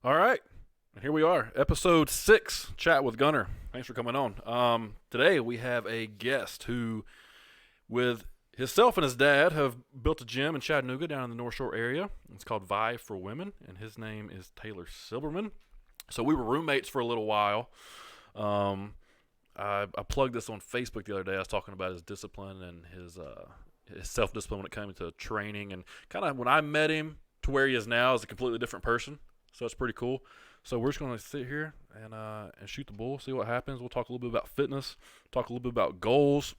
All right. Here we are, episode 6, Chat with Gunner. Thanks for coming on. Today we have a guest who, with himself and his dad, have built a gym in Chattanooga down in the North Shore area. It's called Vive for Women, and his name is Taylor Silberman. So we were roommates for a little while. I plugged this on Facebook the other day. I was talking about his discipline and his self-discipline when it came to training, and kind of when I met him to where he is now is a completely different person. So it's pretty cool. So we're just going to sit here and shoot the bull, see what happens. We'll talk a little bit about fitness, talk a little bit about goals,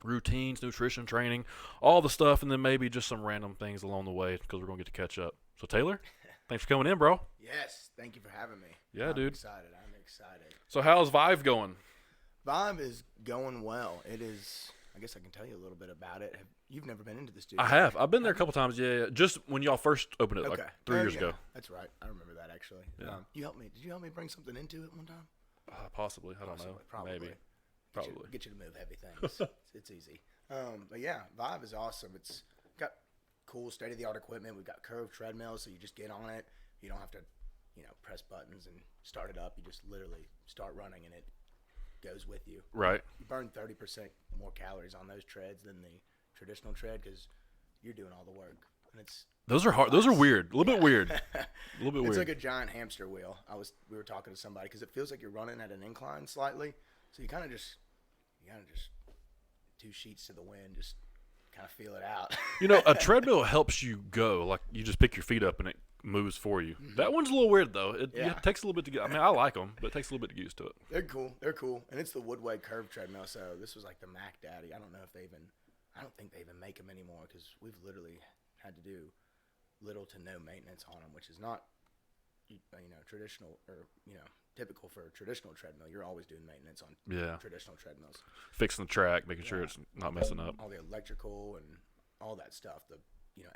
routines, nutrition, training, all the stuff, and then maybe just some random things along the way because we're going to get to catch up. So Taylor, thanks for coming in, bro. Yes, thank you for having me. Yeah, I'm dude. I'm excited. So how's Vive going? Vibe is going well. It is. I guess I can tell you a little bit about it. You've never been into this, dude? I have. I've been there a couple times. Yeah. Just when y'all first opened it, like 3 years ago. That's right. I remember that actually. Yeah. You helped me. Did you help me bring something into it one time? Possibly. I don't know. Probably. Maybe. Probably. Get you to move heavy things. It's easy. But yeah, Vibe is awesome. It's got cool state-of-the-art equipment. We've got curved treadmills, so you just get on it. You don't have to, press buttons and start it up. You just literally start running, and it goes with you. Right. You burn 30% more calories on those treads than the traditional tread because you're doing all the work. And those are hard. Those are weird. A little bit weird. A little bit weird. It's like a giant hamster wheel. We were talking to somebody because it feels like you're running at an incline slightly. So you kind of just 2 sheets to the wind, just kind of feel it out. A treadmill helps you go. Like you just pick your feet up and it moves for you. Mm-hmm. That one's a little weird though. It takes a little bit to get. I mean, I like them, but it takes a little bit to get used to it. They're cool, and it's the Woodway curved treadmill. So this was like the Mac Daddy. I don't think they even make them anymore because we've literally had to do little to no maintenance on them, which is not traditional or typical for a traditional treadmill. You're always doing maintenance on traditional treadmills, fixing the track, making sure it's not messing up, all the electrical and all that stuff, the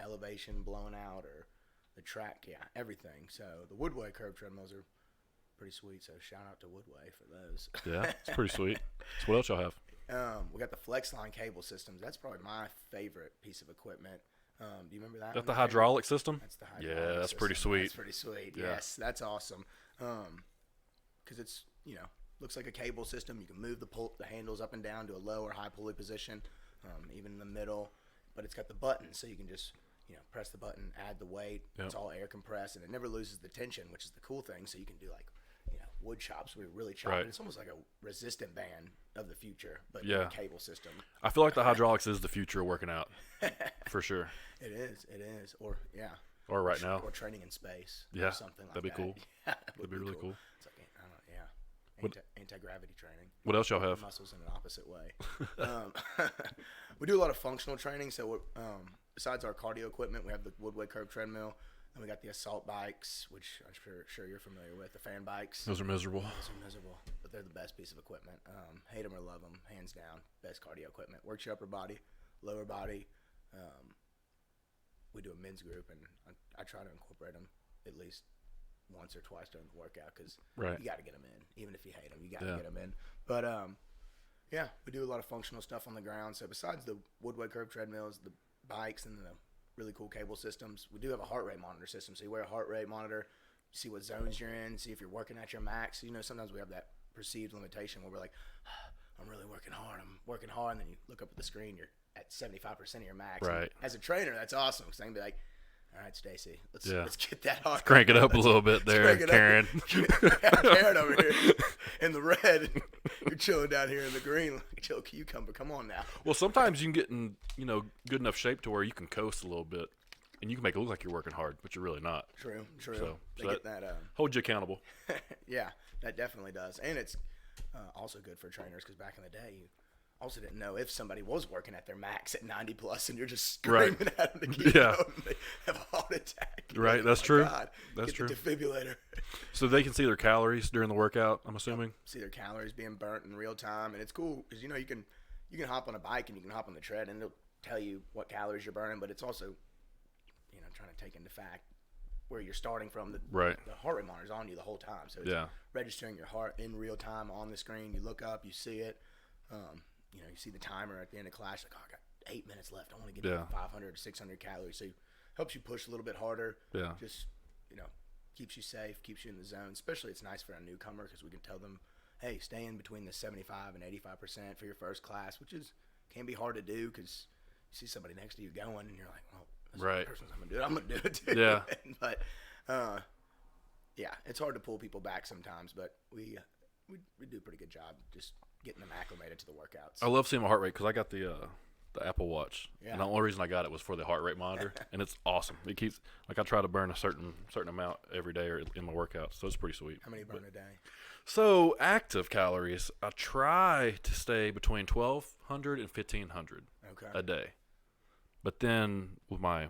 elevation blowing out or the track, everything. So the Woodway curved treadmills are pretty sweet, so shout out to Woodway for those. Yeah, it's pretty sweet. So what else y'all have? We got the FlexLine cable systems. That's probably my favorite piece of equipment. Do you remember that? That's the hydraulic system? That's the hydraulic system. That's pretty sweet. That's pretty sweet. Yeah. Yes, that's awesome. Because it's, looks like a cable system. You can move the handles up and down to a low or high pulley position, even in the middle. But it's got the button, so you can just press the button, add the weight. Yep. It's all air compressed, and it never loses the tension, which is the cool thing. So you can do like, wood chops where you really chop. Right. It's almost like a resistant band of the future, but a cable system. I feel like the hydraulics is the future of working out, for sure. It is. Or now. Or training in space. Yeah. Or something like that. That'd be cool. That'd be really cool. It's like, anti-gravity training. What else y'all have? Muscles in an opposite way. We do a lot of functional training. So besides our cardio equipment, we have the Woodway curved treadmill. And we got the assault bikes, which I'm sure you're familiar with, the fan bikes. Those are miserable. But they're the best piece of equipment. Hate them or love them, hands down. Best cardio equipment. Works your upper body, lower body. We do a men's group, and I try to incorporate them at least once or twice during the workout because you got to get them in. Even if you hate them, you got to get them in. But, we do a lot of functional stuff on the ground. So besides the Woodway curved treadmills, the bikes, and the really cool cable systems, we do have a heart rate monitor system. So you wear a heart rate monitor, see what zones you're in, see if you're working at your max. Sometimes we have that perceived limitation where we're like, I'm really working hard, and then you look up at the screen, you're at 75% of your max. Right. And as a trainer, that's awesome because I can be like, all right, Stacy, let's get that heart. Let's crank it up a little bit there, Karen. Karen over here in the red. You're chilling down here in the green like a chill cucumber. Come on now. Well, sometimes you can get in, good enough shape to where you can coast a little bit, and you can make it look like you're working hard, but you're really not. True. So get that. Hold you accountable. Yeah, that definitely does, and it's also good for trainers because back in the day, you also didn't know if somebody was working at their max at 90 plus, and you're just screaming at them to keep going. They have a heart attack. Right, that's true. God, that's true. The defibrillator. So they can see their calories during the workout, I'm assuming. See their calories being burnt in real time, and it's cool because you can hop on a bike and you can hop on the tread, and it'll tell you what calories you're burning, but it's also trying to take into fact where you're starting from. The heart rate monitor's on you the whole time, so it's registering your heart in real time on the screen. You look up, you see it. You see the timer at the end of class, like, I got 8 minutes left. I want to get 500 to 600 calories. So it helps you push a little bit harder. Yeah. Just, keeps you safe, keeps you in the zone. Especially it's nice for a newcomer because we can tell them, hey, stay in between the 75 and 85% for your first class, which can be hard to do because you see somebody next to you going and you're like, well, that's the person's I'm going to do it too. Yeah. But, yeah, it's hard to pull people back sometimes, but we do a pretty good job just getting them acclimated to the workouts. I love seeing my heart rate because I got the Apple Watch, and the only reason I got it was for the heart rate monitor, and it's awesome. It keeps I try to burn a certain amount every day or in my workouts, so it's pretty sweet. How many burn a day? So active calories, I try to stay between 1,200 and 1,500 a day, but then with my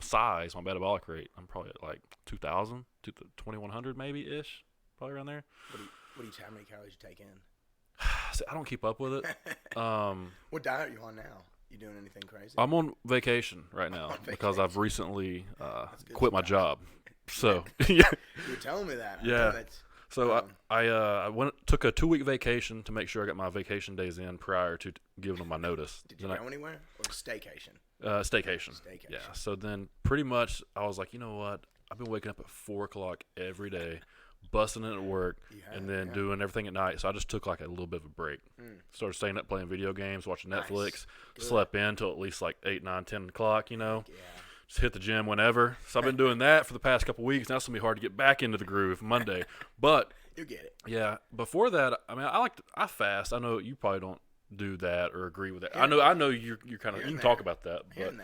size, my metabolic rate, I'm probably at like 2,000 to 2,100 maybe ish, probably around there. How many calories you take in? I don't keep up with it. What diet are you on now? You doing anything crazy? I'm on vacation right now because I've recently quit my job. So yeah, you're telling me that. Yeah. So I took a 2-week vacation to make sure I got my vacation days in prior to giving them my notice. Did you go anywhere or staycation? Staycation. Yeah. So then pretty much I was like, you know what? I've been waking up at 4 o'clock every day, busting in at work, and then doing everything at night. So I just took like a little bit of a break. Started staying up playing video games, watching Netflix. Slept in till at least like 8, 9, 10 o'clock, you know. Yeah. Just hit the gym whenever. So I've been doing that for the past couple weeks. Now it's going to be hard to get back into the groove Monday. But you get it. Yeah. Before that, I mean, I fast. I know you probably don't do that or agree with that. I know you're kind of, you can talk about that. But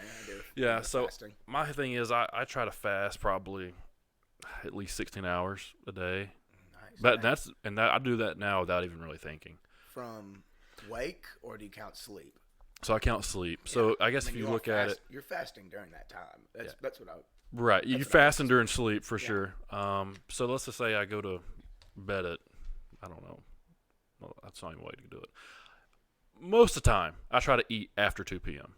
yeah, so fasting. My thing is I try to fast probably at least 16 hours a day. Nice. I do that now without even really thinking. From wake, or do you count sleep? So I count sleep. Yeah. So I guess if you look at it, you're fasting during that time. That's what I. Right, you fasting during sleep for sure. So let's just say I go to bed at, I don't know, well, that's not even a way to do it. Most of the time, I try to eat after 2 p.m.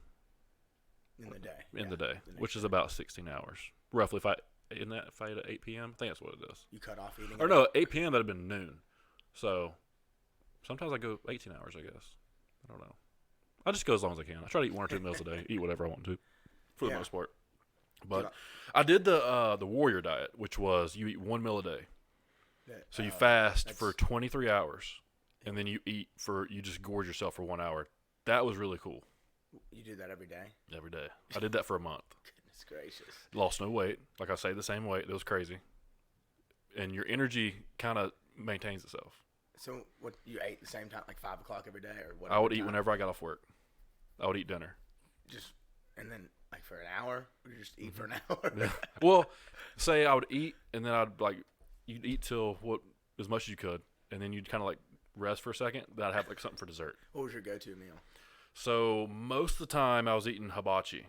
in the day, which is about 16 hours roughly. If I ate at 8 p.m., I think that's what it is. You cut off eating. Or no, 8 p.m. that'd have been noon. So sometimes I go 18 hours. I guess I don't know. I just go as long as I can. I try to eat 1 or 2 meals a day, eat whatever I want to, for the most part. But I did the warrior diet, which was you eat 1 meal a day. So you fast for 23 hours, and then you just gorge yourself for 1 hour. That was really cool. You do that every day? Every day. I did that for a month. Goodness gracious. Lost no weight. Like I say, the same weight. It was crazy. And your energy kind of maintains itself. So what, you ate at the same time, like 5 o'clock every day, or what? I would eat whenever I got off work. I would eat dinner. And then like for an hour, or you just eat for an hour? Yeah. Well, say I would eat, and then you'd eat till as much as you could, and then you'd kind of like rest for a second. Then I'd have like something for dessert. What was your go-to meal? So most of the time I was eating hibachi.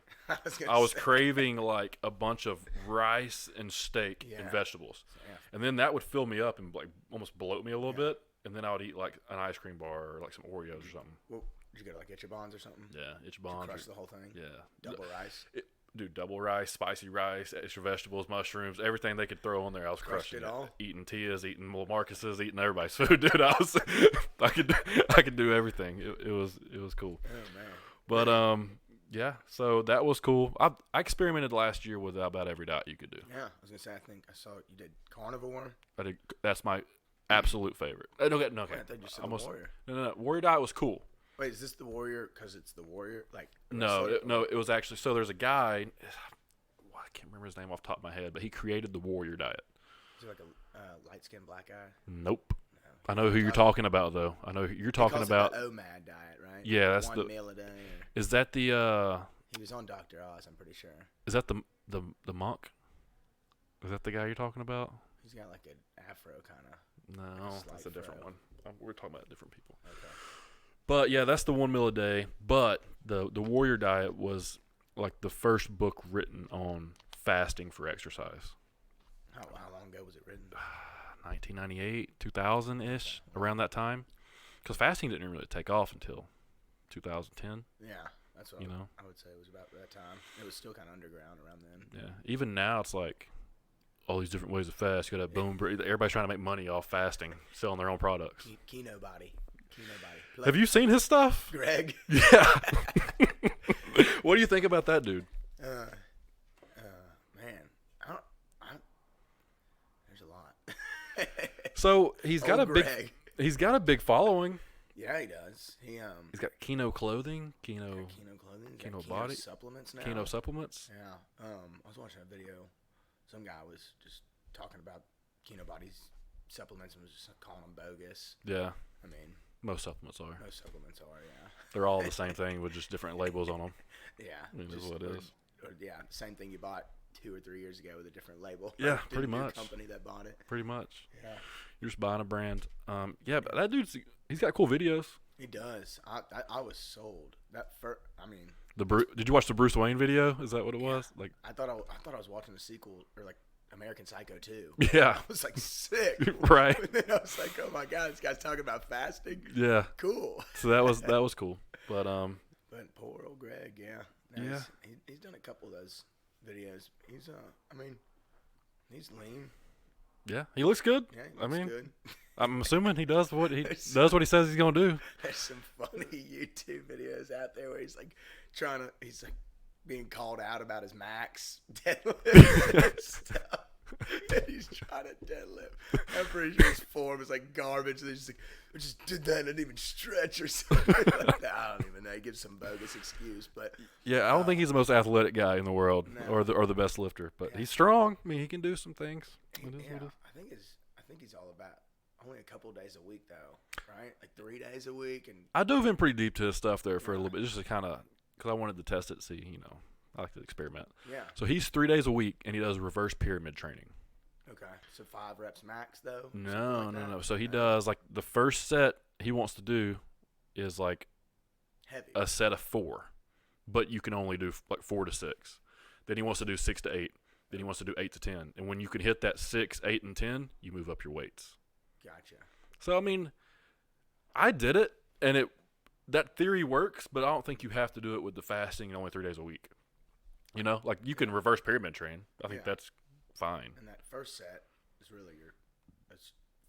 I was craving like a bunch of rice and steak and vegetables. Yeah. And then that would fill me up and like almost bloat me a little bit. And then I would eat like an ice cream bar or like some Oreos or something. Well, did you go to like Ichiban's or something? Yeah, Ichiban's. Crush the whole thing? Yeah. Double rice? Double rice, spicy rice, extra vegetables, mushrooms, everything they could throw on there. I was crushing it all. Eating Tia's, eating little Marcus's, eating everybody's food, dude. I could do everything. It was cool. Oh man. But yeah. So that was cool. I experimented last year with about every diet you could do. Yeah, I was gonna say I think I saw you did carnivore. I did. That's my absolute favorite. No, okay. I thought you said warrior. No. Warrior diet was cool. Wait, is this the warrior because it's the warrior? Like no, it was actually. So there's a guy. I can't remember his name off the top of my head, but he created the warrior diet. Is he like a light-skinned black guy? Nope. No. I know who you're talking about, though. I know who you're talking about. The OMAD diet, right? Yeah, that's 1 meal a day. Is that the? He was on Dr. Oz, I'm pretty sure. Is that the monk? Is that the guy you're talking about? He's got like an afro kind of. No, that's a different one. We're talking about different people. Okay. But yeah, that's the 1 meal a day. But the warrior diet was like the first book written on fasting for exercise. How long ago was it written? 1998, 2000-ish, around that time. Because fasting didn't really take off until 2010. Yeah, that's what I would say it was about that time. It was still kind of underground around then. Yeah, even now it's like all these different ways of fast. You got to boom. Everybody's trying to make money off fasting, selling their own products. Kino body. Have you seen his stuff? Greg? Yeah. What do you think about that dude? Man, So he's got he's got a big following. Yeah, he does. He's got Kino clothing, Kino body supplements now. Kino supplements. Yeah. I was watching a video. Some guy was just talking about Kino bodies supplements and was just calling them bogus. Yeah. I mean, most supplements are. Yeah. They're all the same thing with just different labels on them. Yeah. I mean, that's what it is. Yeah, same thing you bought 2 or 3 years ago with a different label. Yeah, pretty much. Company that bought it. Pretty much. Yeah. You're just buying a brand. Yeah, but that dude's, he's got cool videos. He does. I was sold. Did you watch the Bruce Wayne video? Is that what it was? Like, I thought I was watching a sequel or like American Psycho 2. Yeah. I was like, sick. Right. And then I was like, oh my god, this guy's talking about fasting. Yeah. Cool. So that was cool. But poor old Greg, yeah. Yeah. He's done a couple of those videos. He's he's lean. Yeah, he looks good. Yeah, he looks good. I'm assuming he does what he says he's gonna do. There's some funny YouTube videos out there where he's like being called out about his max deadlift and stuff. And he's trying to deadlift. I'm pretty sure his form is like garbage. And he's just like, I just did that and I didn't even stretch or something like that. I don't even know. He gives some bogus excuse, but yeah, I don't think he's the most athletic guy in the world, no. or the best lifter. But he's strong. I mean, he can do some things. I think he's all about only a couple of days a week though, right? Like 3 days a week. And I dove in pretty deep to his stuff there for a little bit, just to kind of, because I wanted to test it, see, I like to experiment. Yeah. So he's 3 days a week, and he does reverse pyramid training. Okay. So 5 reps max, though? No. So he does, like, the first set he wants to do is, like, heavy. A set of 4. But you can only do, like, 4 to 6. Then he wants to do 6 to 8. Then he wants to do 8 to 10. And when you can hit that 6, 8, and 10, you move up your weights. Gotcha. So, I mean, I did it, and that theory works, but I don't think you have to do it with the fasting and only 3 days a week. Like you can reverse pyramid train. I think that's fine. And that first set is really a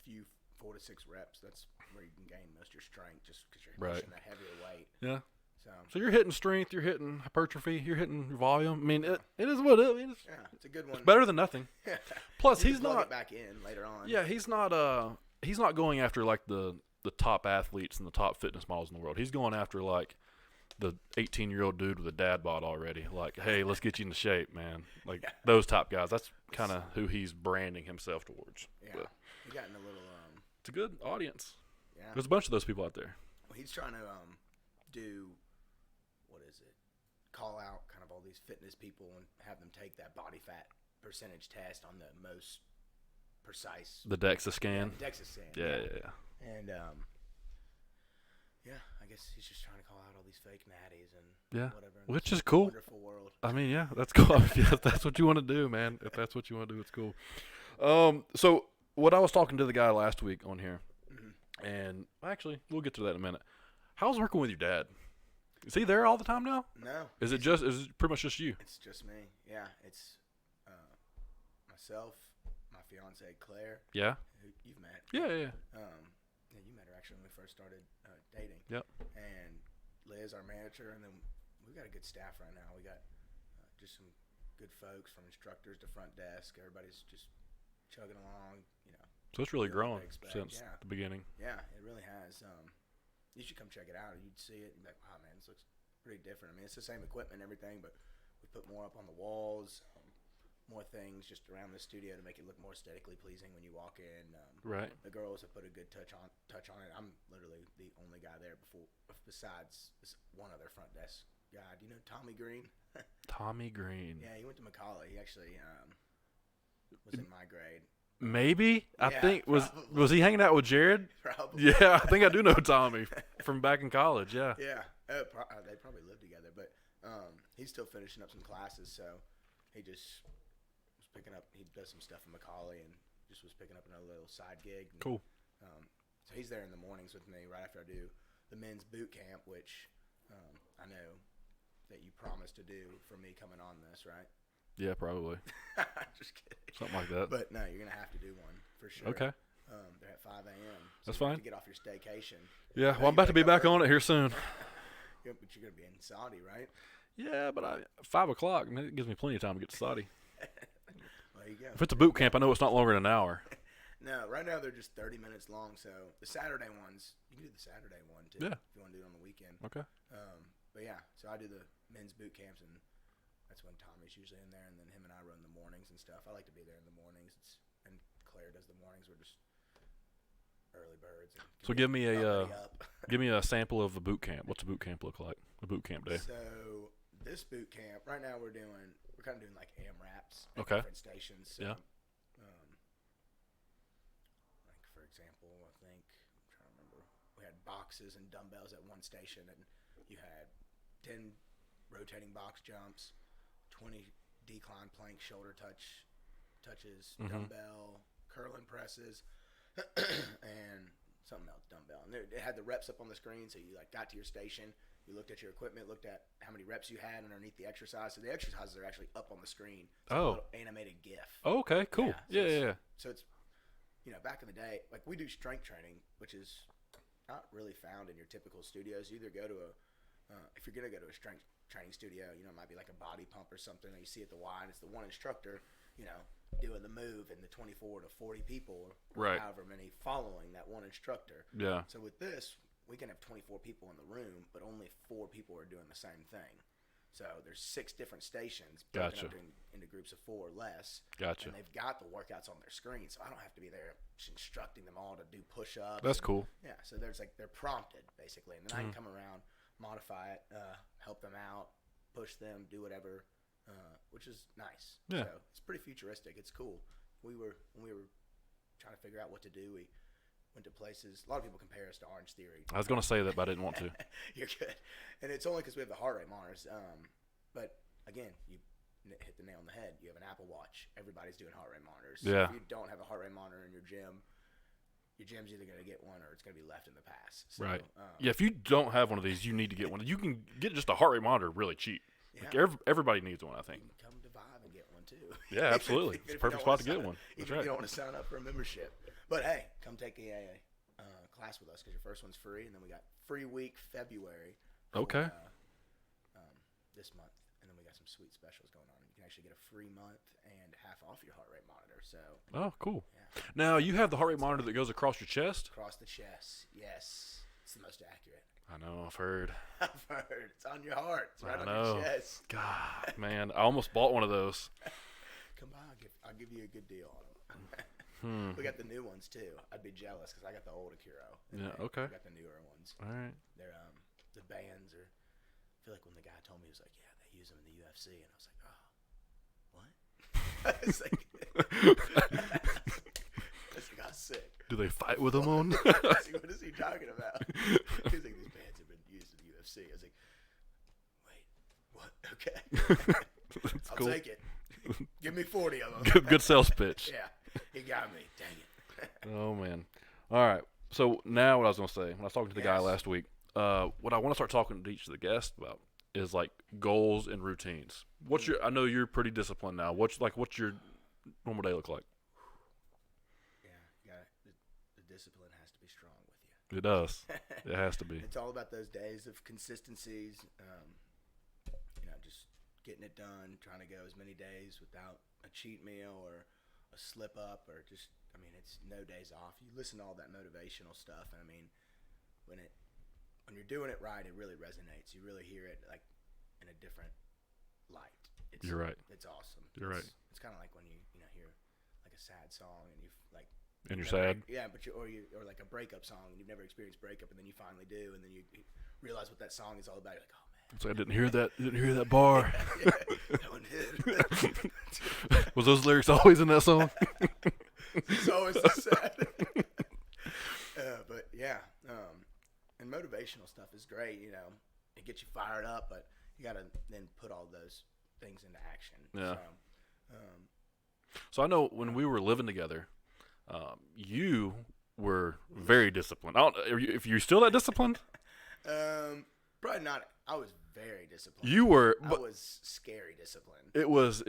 few 4 to 6 reps. That's where you can gain most of your strength just because you're pushing that heavier weight. Yeah. So you're hitting strength, you're hitting hypertrophy, you're hitting volume. I mean, it is what it is. It's a good one. It's better than nothing. Plus, he's not it back in later on. Yeah, he's not going after like the top athletes and the top fitness models in the world. He's going after like the 18-year-old dude with a dad bod already. Like, hey, let's get you into shape, man. Like those top guys. That's kind of who he's branding himself towards. Yeah, he got in a little. It's a good audience. Yeah, there's a bunch of those people out there. Well, he's trying to do call out kind of all these fitness people and have them take that body fat percentage test on the most precise. The DEXA scan. Yeah, DEXA scan. Yeah. And I guess he's just trying to call out all these fake natties and whatever. Which is cool. Wonderful world. I mean, yeah, that's cool. If that's what you want to do, man. If that's what you want to do, it's cool. So what I was talking to the guy last week on here, and actually we'll get to that in a minute. How's working with your dad? Is he there all the time now? No. Is it pretty much just you? It's just me. Yeah, it's myself, my fiance Claire. Yeah. Who you've met. Yeah. You met her actually when we first started dating. Yep. And Liz, our manager, and then we've got a good staff right now. We got just some good folks from instructors to front desk. Everybody's just chugging along. So it's really grown since the beginning. Yeah, it really has. You should come check it out. You'd see it and be like, wow, man, this looks pretty different. I mean, it's the same equipment and everything, but we put more up on the walls, more things just around the studio to make it look more aesthetically pleasing when you walk in. Right. The girls have put a good touch on it. I'm literally the only guy there besides this one other front desk guy. Do you know Tommy Green? Tommy Green. Yeah, he went to Macaulay. He actually was in my grade. Maybe. I think was he hanging out with Jared? Probably. Yeah, I think I do know Tommy from back in college. Yeah. Yeah. They probably lived together, but he's still finishing up some classes, so he just was picking up. He does some stuff in Macaulay and just was picking up another little side gig. And, cool. So he's there in the mornings with me right after I do the men's boot camp, which I know that you promised to do for me coming on this, right? Yeah, probably. Just kidding. Something like that. But no, you're going to have to do one for sure. Okay. They're at 5 a.m. So that's fine. To get off your staycation. Yeah, well, I'm about to be back on it here soon. But you're going to be in Saudi, right? Yeah, but 5 o'clock, it gives me plenty of time to get to Saudi. Well, there you go. If it's a boot camp, I know it's not longer than an hour. No, right now they're just 30 minutes long. So the Saturday ones, you can do the Saturday one too. Yeah. If you want to do it on the weekend. Okay. But yeah, so I do the men's boot camps, and that's when Tommy's usually in there, and then him and I run the mornings and stuff. I like to be there in the mornings. And Claire does the mornings. We're just early birds. So give me a sample of a boot camp. What's a boot camp look like? A boot camp day. So this boot camp right now we're kind of doing like AMRAPs at Okay. different stations. So, Yeah. like for example, I think I'm trying to remember. We had boxes and dumbbells at one station, and you had 10 rotating box jumps, 20 decline plank shoulder touches, dumbbell curling presses, and something else dumbbell. And it had the reps up on the screen, so you like got to your station, you looked at your equipment, looked at how many reps you had underneath the exercise. So the exercises are actually up on the screen. It's a little animated GIF. Oh, okay, cool. Yeah. So it's, back in the day, like we do strength training, which is not really found in your typical studios. You either go to if you're going to go to a strength training studio, it might be like a body pump or something that you see at the Y, and it's the one instructor, doing the move, and the 24 to 40 people, or however many following that one instructor. Yeah. So with this, we can have 24 people in the room, but only 4 people are doing the same thing. So there's 6 different stations broken up into groups of 4 or less. Gotcha. And they've got the workouts on their screen, so I don't have to be there just instructing them all to do push-ups. That's cool. Yeah, so they're prompted, basically. And then I can come around, modify it, help them out, push them, do whatever, which is nice. Yeah. So it's pretty futuristic. It's cool. When we were trying to figure out what to do, we went to places. A lot of people compare us to Orange Theory. I was going to say that, but I didn't want to. You're good. And it's only because we have the heart rate monitors. But, again, you hit the nail on the head. You have an Apple Watch. Everybody's doing heart rate monitors. Yeah. So if you don't have a heart rate monitor in your gym's either going to get one or it's going to be left in the past. So, right. If you don't have one of these, you need to get one. You can get just a heart rate monitor really cheap. Yeah. Like everybody needs one, I think. You can come to Vive and get one, too. Yeah, absolutely. It's a perfect spot to get one. That's Even right. if you don't want to sign up for a membership. But, hey, come take a class with us because your first one's free. And then we got free week February. Okay. This month. And then we got some sweet specials going on. You can actually get a free month and half off your heart rate monitor. So. Oh, cool. Yeah. Now, you have the heart rate monitor that goes across your chest? Across the chest, yes. It's the most accurate. I know, I've heard. I've heard. It's on your heart. It's right on your chest. God, man, I almost bought one of those. Come by, I'll give you a good deal on them. We got the new ones too. I'd be jealous because I got the old Acuro. Yeah, okay. We got the newer ones. All right. They're the bands are. I feel like when the guy told me, he was like, "Yeah, they use them in the UFC," and I was like, "Oh, what?" It's like, this guy's sick. Do they fight with them on? What is he talking about? He's like, these bands have been used in the UFC. I was like, wait, what? Okay. I'll cool. take it. Give me 40 of them. Good sales pitch. Yeah, he got me. Dang it. Oh, man. All right. So now what I was going to say, when I was talking to the guy last week, what I want to start talking to each of the guests about is like goals and routines. I know you're pretty disciplined now. What's your normal day look like? Yeah, the discipline has to be strong with you. It does. It has to be. It's all about those days of consistencies. Just getting it done, trying to go as many days without a cheat meal or a slip up or just, it's no days off. You listen to all that motivational stuff, and when you're doing it right, it really resonates. You really hear it like in a different light. You're right. It's awesome. You're right. It's kind of like when you hear like a sad song and you've like. And you're sad. Yeah, but or like a breakup song and you've never experienced breakup, and then you finally do, and then you realize what that song is all about. You're like, oh man. So I didn't hear that bar. Yeah, that one hit. Was those lyrics always in that song? It's always so sad. But yeah, and motivational stuff is great. It gets you fired up, but you got to then put all those things into action. Yeah. So I know when we were living together, you were very disciplined. If you're still that disciplined? Probably not. I was very disciplined. You were. I was scary disciplined. It was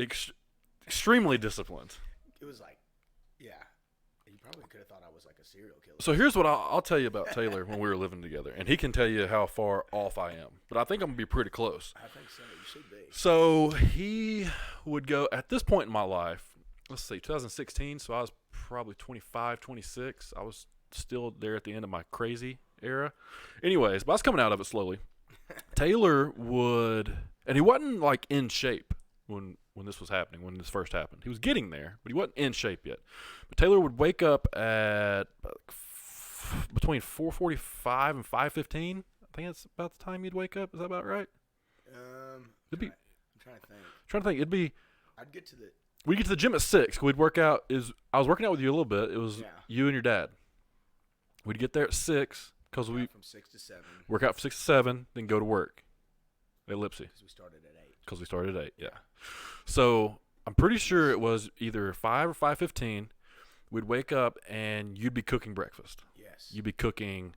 extremely disciplined. It was like, yeah. You probably could have thought I was like a serial killer. So here's what I'll tell you about Taylor when we were living together, and he can tell you how far off I am. But I think I'm going to be pretty close. I think so. You should be. So he would go, at this point in my life, let's see, 2016. So I was probably 25, 26. I was still there at the end of my crazy era. Anyways, but I was coming out of it slowly. Taylor would, and he wasn't like in shape when this was happening, when this first happened. He was getting there, but he wasn't in shape yet. But Taylor would wake up at between 4:45 and 5:15. I think that's about the time you'd wake up. Is that about right? I'm trying to think. It'd be. I'd get to the. We'd get to the gym at 6. We'd work out. I was working out with you a little bit. It was you and your dad. We'd get there at 6 because we from 6 to 7. Work out from 6 to 7, then go to work. At Lipsy. Because we started at 8. Yeah. So I'm pretty sure it was either 5 or 5:15. We'd wake up and you'd be cooking breakfast. Yes. You'd be cooking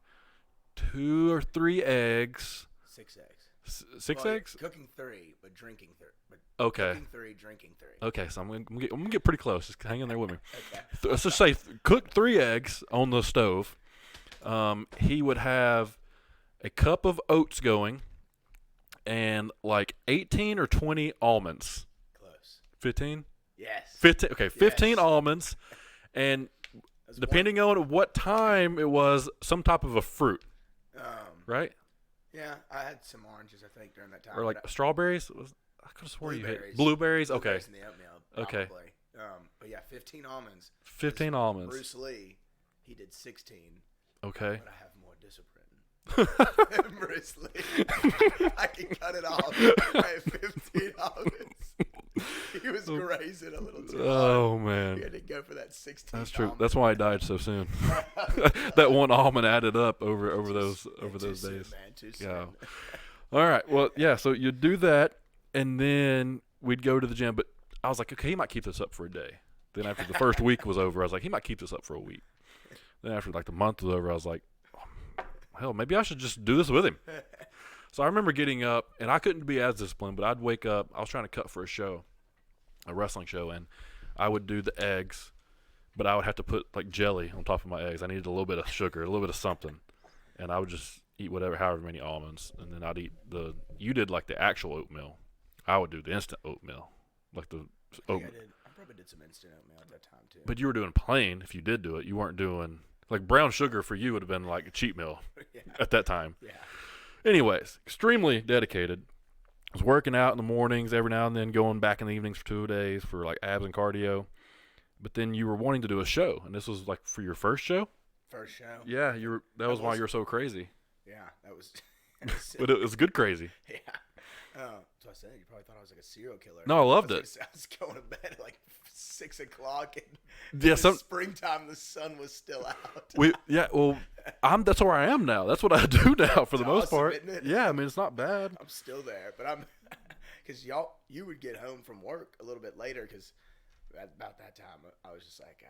2 or 3 eggs. 6 eggs. 6 eggs? Cooking 3, but drinking 3. Okay. Cooking 3, drinking 3. Okay, so I'm gonna get pretty close. Just hang in there with me. Okay. Let's just say cook 3 eggs on the stove. He would have a cup of oats going and like 18 or 20 almonds. Close. 15? Yes. 15. Okay, 15 yes. almonds, and depending on what time it was, some type of a fruit. Right? Yeah, I had some oranges, I think, during that time. Or like strawberries. I could have swore you had blueberries. Okay. In the oatmeal, probably. Okay. But yeah, 15 almonds. 15 almonds. Bruce Lee, he did 16. Okay. But I have more discipline than Bruce Lee. I can cut it off at 15 almonds. He was grazing a little too hard. Oh, man. He had to go for that 16. That's true. That's why he died so soon. That one almond added up over those days. Soon, man. Too soon. Yeah. All right. Well, yeah. So you'd do that, and then we'd go to the gym. But I was like, okay, he might keep this up for a day. Then after the first week was over, I was like, he might keep this up for a week. Then after like the month was over, I was like, oh, hell, maybe I should just do this with him. So I remember getting up, and I couldn't be as disciplined, but I'd wake up. I was trying to cut for a wrestling show, and I would do the eggs, but I would have to put like jelly on top of my eggs. I needed a little bit of sugar, a little bit of something, and I would just eat however many almonds, and then I'd eat you did like the actual oatmeal. I would do the instant oatmeal, like the oatmeal. I probably did some instant oatmeal at that time too. But you were doing plain if you did do it. You weren't doing like brown sugar for you would have been like a cheat meal at that time. Yeah. Anyways, extremely dedicated. I was working out in the mornings every now and then, going back in the evenings for 2 days for like abs and cardio. But then you were wanting to do a show, and this was like for your first show? First show. Yeah, that was why you were so crazy. Yeah, that was. But it was good crazy. Yeah. So I said you probably thought I was like a serial killer. No, I loved it. I was going to bed at like 6 o'clock, and yeah, springtime, the sun was still out. That's where I am now. That's what I do now for the most awesome, part. isn't it? Yeah, I mean it's not bad. I'm still there, but because you would get home from work a little bit later, because about that time I was just like,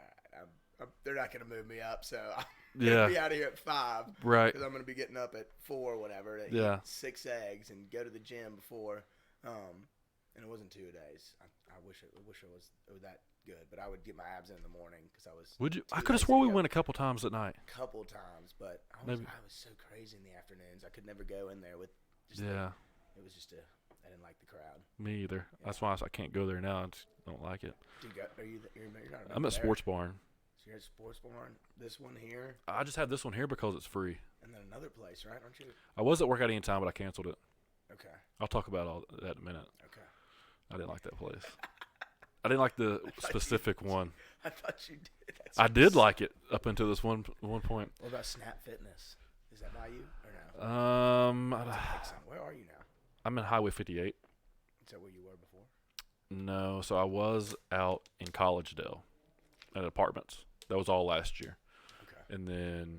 they're not going to move me up, so I'm going to be out of here at 5. Right. Because I'm going to be getting up at 4 or whatever to eat 6 eggs and go to the gym before. And it wasn't 2 days. I wish it was that good, but I would get my abs in the morning because I was. Would you? I could have swore we went a couple times at night. A couple times, but I was so crazy in the afternoons. I could never go in there with. It was just I didn't like the crowd. Me either. Yeah. That's why I can't go there now. I just don't like it. You're not. I'm at Sports Barn. So you're at Sports Barn. This one here. I just have this one here because it's free. And then another place, right? Aren't you? I was at Workout Anytime, but I canceled it. Okay. I'll talk about all that in a minute. Okay. I didn't like that place. I didn't like the specific one. I thought you did. I did like it up until this one point. What about Snap Fitness? Is that by you or no? Where are you now? I'm in Highway 58. Is that where you were before? No, so I was out in Collegedale at apartments. That was all last year. Okay. And then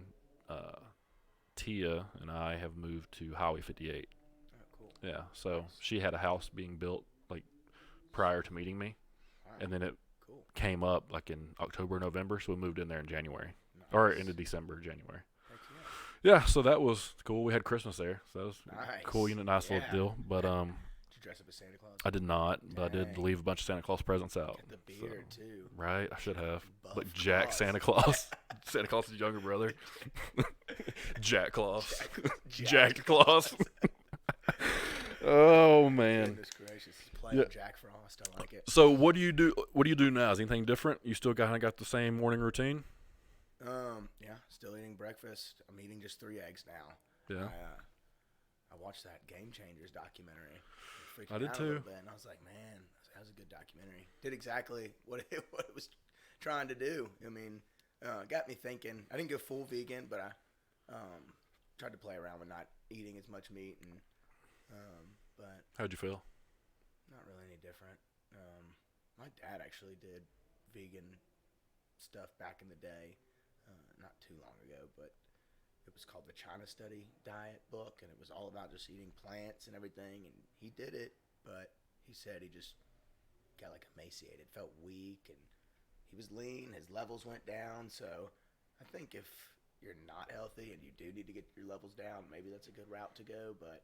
Tia and I have moved to Highway 58. Oh, cool. Yeah, so she had a house being built like prior to meeting me. Right. And then it came up like in October, November, so we moved in there in January. Nice. Or into December, January. Yeah, so that was cool. We had Christmas there, so that was cool. Nice little deal. But did you dress up as Santa Claus? I did not, but I did leave a bunch of Santa Claus presents out. Get the beard too. Right, I should have. Like Jack Santa Claus. Santa Claus' younger brother. Jack Claus. Jack Claus. Oh man. Goodness gracious. Playing Jack Frost. I like it. So what do you do? What do you do now? Is anything different? You still kind of got the same morning routine? Yeah, still eating breakfast. I'm eating just 3 eggs now. Yeah. I watched that Game Changers documentary. I did too. And I was like, man, that was a good documentary. Did exactly what it was trying to do. I mean, got me thinking. I didn't go full vegan, but I tried to play around with not eating as much meat. And but how'd you feel? Not really any different. My dad actually did vegan stuff back in the day, not too long ago, but it was called the China Study Diet book, and it was all about just eating plants and everything, and he did it, but he said he just got like emaciated, felt weak, and he was lean, his levels went down, so I think if you're not healthy and you do need to get your levels down, maybe that's a good route to go, but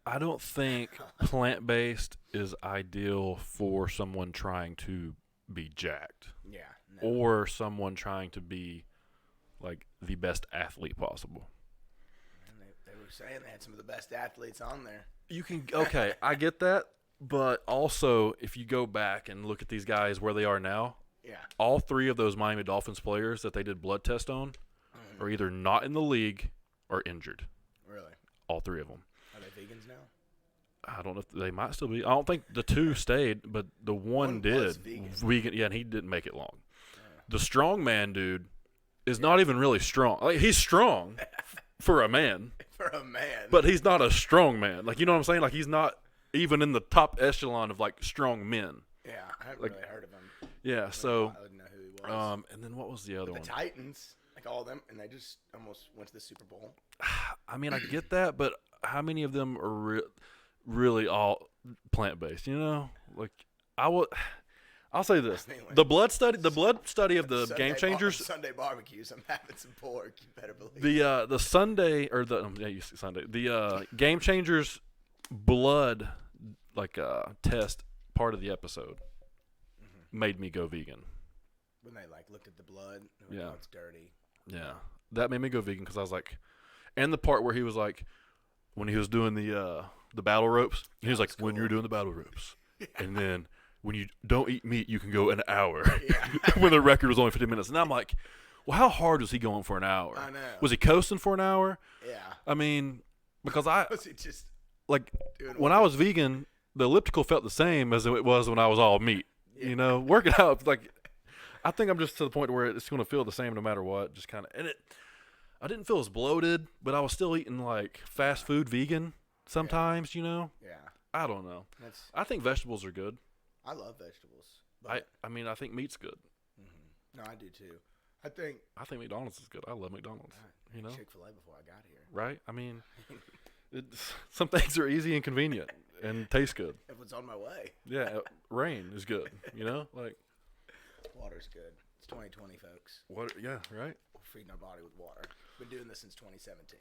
I don't think plant-based is ideal for someone trying to be jacked. Yeah. No. Or someone trying to be like the best athlete possible. And they were saying they had some of the best athletes on there. Okay, I get that, but also if you go back and look at these guys where they are now, all 3 of those Miami Dolphins players that they did blood test on are either not in the league or injured. Really? All 3 of them. Are they vegans now? I don't know if they might still be. I don't think the 2 stayed, but the one did. Vegan. Yeah, and he didn't make it long. The strongman dude is not even really strong. Like, he's strong for a man. For a man. But he's not a strong man. Like, you know what I'm saying? Like, he's not even in the top echelon of, like, strong men. Yeah, I haven't really heard of him. Yeah, so. I didn't know who he was. And then what was the other one? The Titans, like all of them, and they just almost went to the Super Bowl. I mean, I get that, but how many of them are really all plant-based, you know? Like, I'll say this: the blood study of the Game Changers. Sunday barbecues. I'm having some pork. You better believe. The Sunday or you see Sunday. The Game Changers blood test part of the episode made me go vegan. When they looked at the blood, it's dirty. Yeah, that made me go vegan because I was like, and the part where he was like, when he was doing the battle ropes, he was like, when you're doing the battle ropes, and then. When you don't eat meat, you can go an hour. When the record was only 15 minutes. And I'm like, well, how hard was he going for an hour? I know. Was he coasting for an hour? Yeah. I mean, because was he just when I was vegan, the elliptical felt the same as it was when I was all meat. Yeah. You know, working out, I think I'm just to the point where it's going to feel the same no matter what. Just kind of, and I didn't feel as bloated, but I was still eating fast food vegan sometimes, you know? Yeah. I don't know. I think vegetables are good. I love vegetables. I mean, I think meat's good. No, I do too. I think McDonald's is good. I love McDonald's. You know, Chick-fil-A before I got here. Right? I mean, some things are easy and convenient and taste good. If it's on my way. Yeah, rain is good. You know, water's good. It's 2020, folks. Yeah, right. We're feeding our body with water. Been doing this since 2017.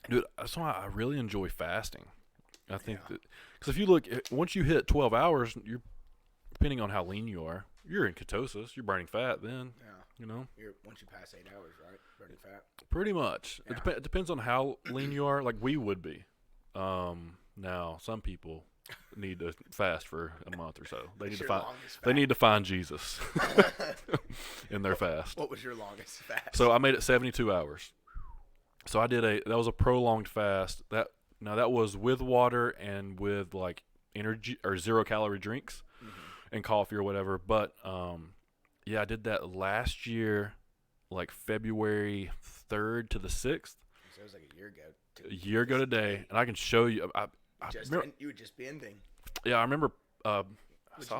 Dude, that's why I really enjoy fasting. I think that because if you look, once you hit 12 hours, you're depending on how lean you are, you're in ketosis. You're burning fat then. Yeah. You know? Once you pass 8 hours, right? Burning fat? Pretty much. Yeah. It depends on how lean you are. Like we would be. Now, some people need to fast for a month or so. They need to find Jesus in their fast. What was your longest fast? So I made it 72 hours. So I did that was a prolonged fast. That was with water and with energy or 0-calorie drinks. And coffee or whatever, but I did that last year, February 3rd to the 6th. So it was a year ago. A year ago today, and I can show you. You were just bending. Yeah, I remember. I'll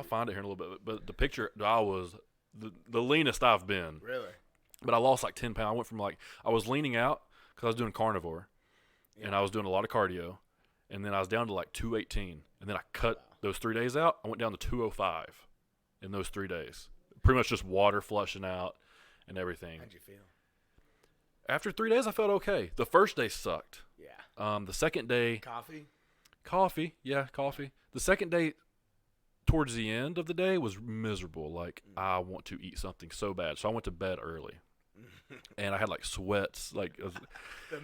find it here in a little bit, but the picture, I was the leanest I've been. Really? But I lost 10 pounds. I went from I was leaning out because I was doing carnivore, and I was doing a lot of cardio, and then I was down to 218, and then I cut. Those 3 days out, I went down to 205 in those 3 days. Pretty much just water flushing out and everything. How'd you feel? After 3 days, I felt okay. The first day sucked. Yeah. The second day. Coffee? Yeah, coffee. The second day, towards the end of the day, was miserable. I want to eat something so bad. So I went to bed early. And I had sweats. The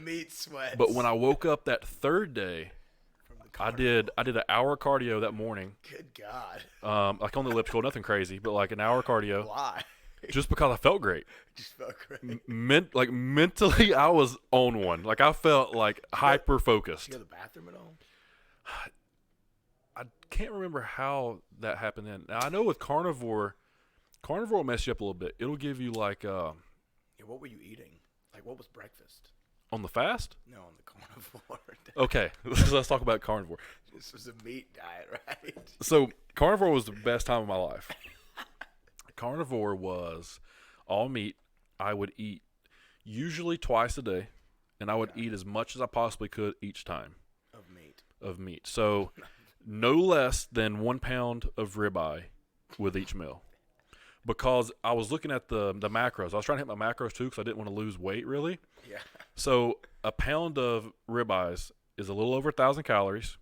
meat sweats. But when I woke up that third day, I did an hour cardio that morning. Good God. Like on the elliptical, nothing crazy, but like an hour cardio. Why? Just because I felt great. Just felt great. Mentally, I was on one. Like I felt like hyper focused. Did you go to the bathroom at all? I can't remember how that happened then. Now I know with carnivore will mess you up a little bit. It'll give you like Yeah, what were you eating? Like what was breakfast? on the fast. No, on the carnivore. Okay, let's talk about carnivore. This was a meat diet, right? So carnivore was the best time of my life. Carnivore was all meat. I would eat usually twice a day, and I would eat as much as I possibly could each time. Of meat. So no less than 1 pound of ribeye with each meal. Because I was looking at the macros. I was trying to hit my macros too because I didn't want to lose weight really. Yeah. So a pound of ribeyes is a little over 1,000 calories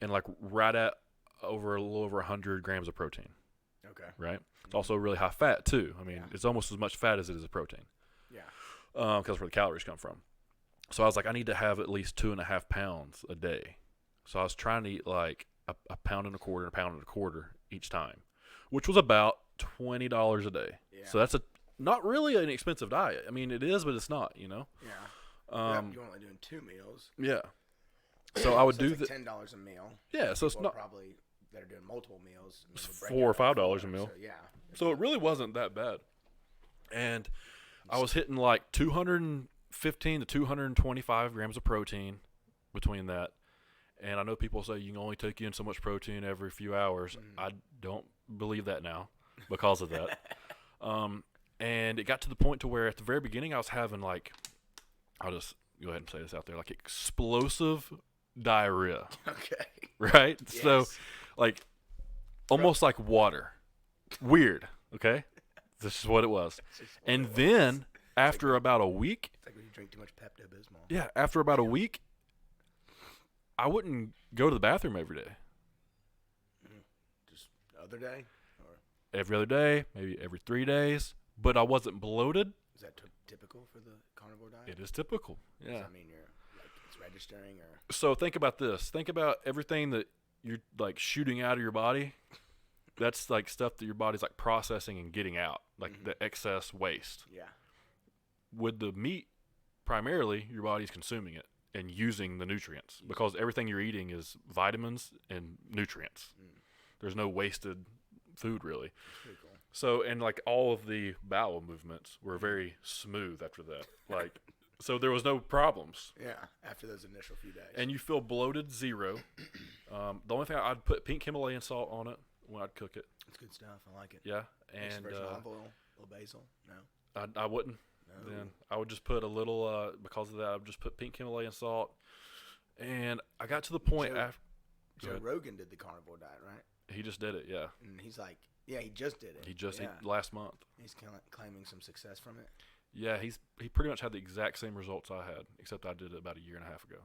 and like right at a little over 100 grams of protein. Okay. Right? It's also really high fat too. I mean, it's almost as much fat as it is protein. Yeah. Because that's where the calories come from. So I was like, I need to have at least 2.5 pounds a day. So I was trying to eat like a pound and a quarter each time, which was about $20 a day. Yeah. So that's not really an expensive diet. I mean, it is, but it's not, you know? Yeah. You're only doing 2 meals. Yeah. So I would do like $10 a meal. Yeah. So it's not probably that are doing multiple meals. It's $4 or $5 a meal. So, yeah. So it really wasn't that bad. And I was hitting like 215 to 225 grams of protein between that. And I know people say you can only take in so much protein every few hours. I don't believe that now because of that. And it got to the point to where at the very beginning I was having like, I'll just go ahead and say this out there, like explosive diarrhea. Okay. Right? Yes. So like almost like water. Weird. Okay? This is what it was. And then after about a week. It's like when you drink too much Pepto-Bismol. Yeah. After about a week, I wouldn't go to the bathroom every day. Just the other day? Or? Every other day, maybe every 3 days. But I wasn't bloated. Is that typical for the carnivore diet? It is typical. Yeah. Does that mean you're like it's registering or? So think about this. Think about everything that you're like shooting out of your body. That's like stuff that your body's like processing and getting out, like the excess waste. Yeah. With the meat, primarily, your body's consuming it and using the nutrients because everything you're eating is vitamins and nutrients. There's no wasted food really. That's pretty cool. So, and like all of the bowel movements were very smooth after that. Like, so there was no problems. Yeah, after those initial few days. And you feel bloated, zero. The only thing I'd put pink Himalayan salt on it when I'd cook it. That's good stuff. I like it. Yeah, and olive oil, a little basil. No, I wouldn't. No. Then I would just put a little because of that. I would just put pink Himalayan salt. And I got to the point after Joe Rogan did the carnivore diet, right? He just did it. Yeah. And he's like, yeah, he just did it. He last month. He's claiming some success from it. Yeah, he pretty much had the exact same results I had, except I did it about a year and a half ago.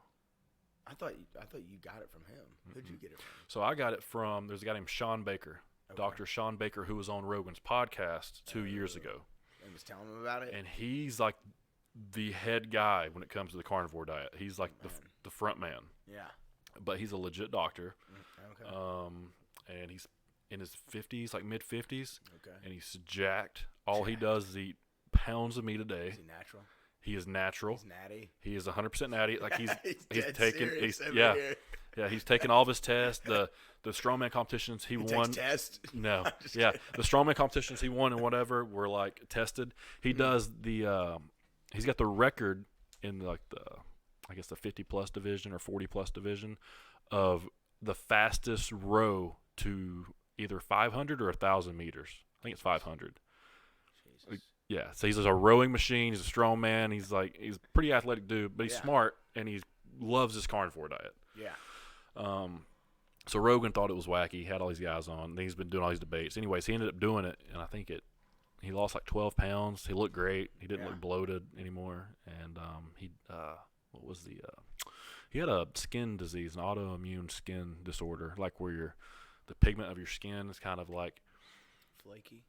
I thought you got it from him. Who'd you get it from? So I got it from there's a guy named Sean Baker, Dr. Sean Baker, who was on Rogan's podcast 2 years ago. And was telling him about it. And he's like the head guy when it comes to the carnivore diet. He's like the front man. Yeah. But he's a legit doctor. Okay. And he's in his 50s, like mid 50s. Okay. And he's jacked. All he does is eat pounds of meat a day. Is he natural? He is natural. He's natty. He is 100% natty. Like he's taking here. Yeah, he's taking all of his tests. The strongman competitions he won. Takes tests? No. Yeah. The strongman competitions he won and whatever were like tested. He does he's got the record in like I guess the 50 plus division or 40 plus division of the fastest row to either 500 or 1,000 meters. I think it's 500. Jesus. Yeah, so he's a rowing machine. He's a strong man. He's a pretty athletic dude, but he's smart and he loves his carnivore diet. Yeah. So Rogan thought it was wacky. He had all these guys on. And he's been doing all these debates. Anyways, he ended up doing it, and I think he lost like 12 pounds. He looked great. He didn't look bloated anymore. And he had a skin disease, an autoimmune skin disorder, like where the pigment of your skin is kind of like flaky.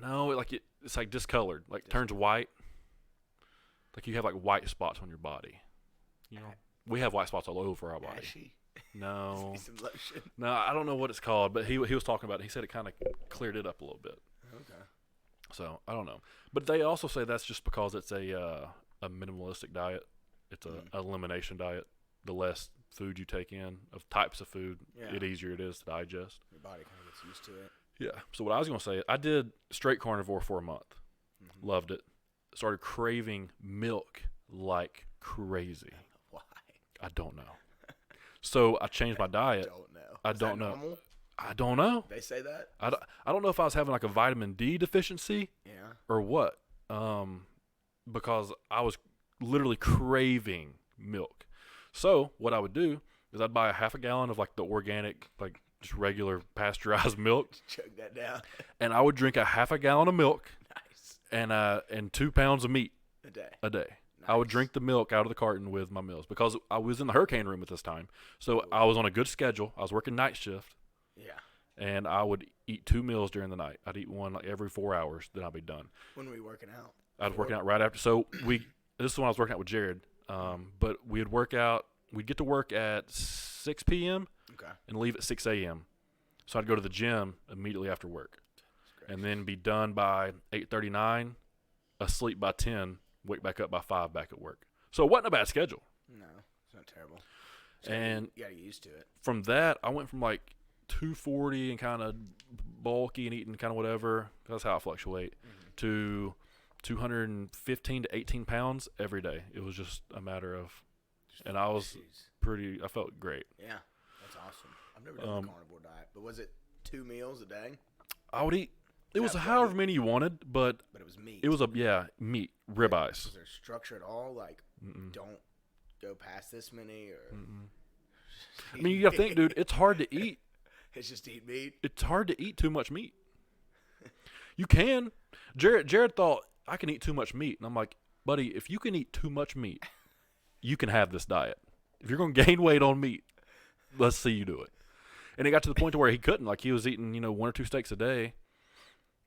No, like it's like discolored, like turns white. Like you have like white spots on your body. You know, we have white spots all over our body. Ashy. No. Some lotion. No, I don't know what it's called, but he was talking about it. He said it kind of cleared it up a little bit. Okay. So I don't know, but they also say that's just because it's a minimalistic diet. It's a elimination diet. The less food you take in of types of food, the easier it is to digest. Your body kind of gets used to it. Yeah. So what I was gonna say, I did straight carnivore for a month. Loved it. Started craving milk like crazy. Why? I don't know. So I changed my diet. I don't know. Normal? I don't know. They say that? I don't know if I was having like a vitamin D deficiency or what. Because I was literally craving milk. So what I would do is I'd buy a half a gallon of like the organic, like just regular pasteurized milk. Chug that down. And I would drink a half a gallon of milk. Nice. And 2 pounds of meat a day. Nice. I would drink the milk out of the carton with my meals because I was in the hurricane room at this time. So I was on a good schedule. I was working night shift. Yeah. And I would eat 2 meals during the night. I'd eat one like every 4 hours, then I'd be done. When were you working out? I was working out right after. So this is when I was working out with Jared. But we'd work out. We'd get to work at 6 p.m. And leave at 6 a.m. So I'd go to the gym immediately after work, and then be done by 8:39, asleep by 10, wake back up by 5, back at work. So it wasn't a bad schedule. No, it's not terrible. And you gotta get used to it. From that, I went from like 240 and kind of bulky and eating kind of whatever. That's how I fluctuate. To 215 to 18 pounds every day. It was just a matter of, and I was I felt great. Yeah, that's awesome. I've never done the carnivore diet, but was it 2 meals a day? I would eat. It was however many you wanted, but it was meat. It was meat, ribeyes. Was there structure at all? Like, don't go past this many, or? I mean, you gotta think, dude. It's hard to eat. It's just eat meat. It's hard to eat too much meat. You can. Jared thought I can eat too much meat, and I'm like, buddy, if you can eat too much meat, you can have this diet. If you're gonna gain weight on meat, let's see you do it. And it got to the point to where he couldn't. Like, he was eating, 1 or 2 steaks a day,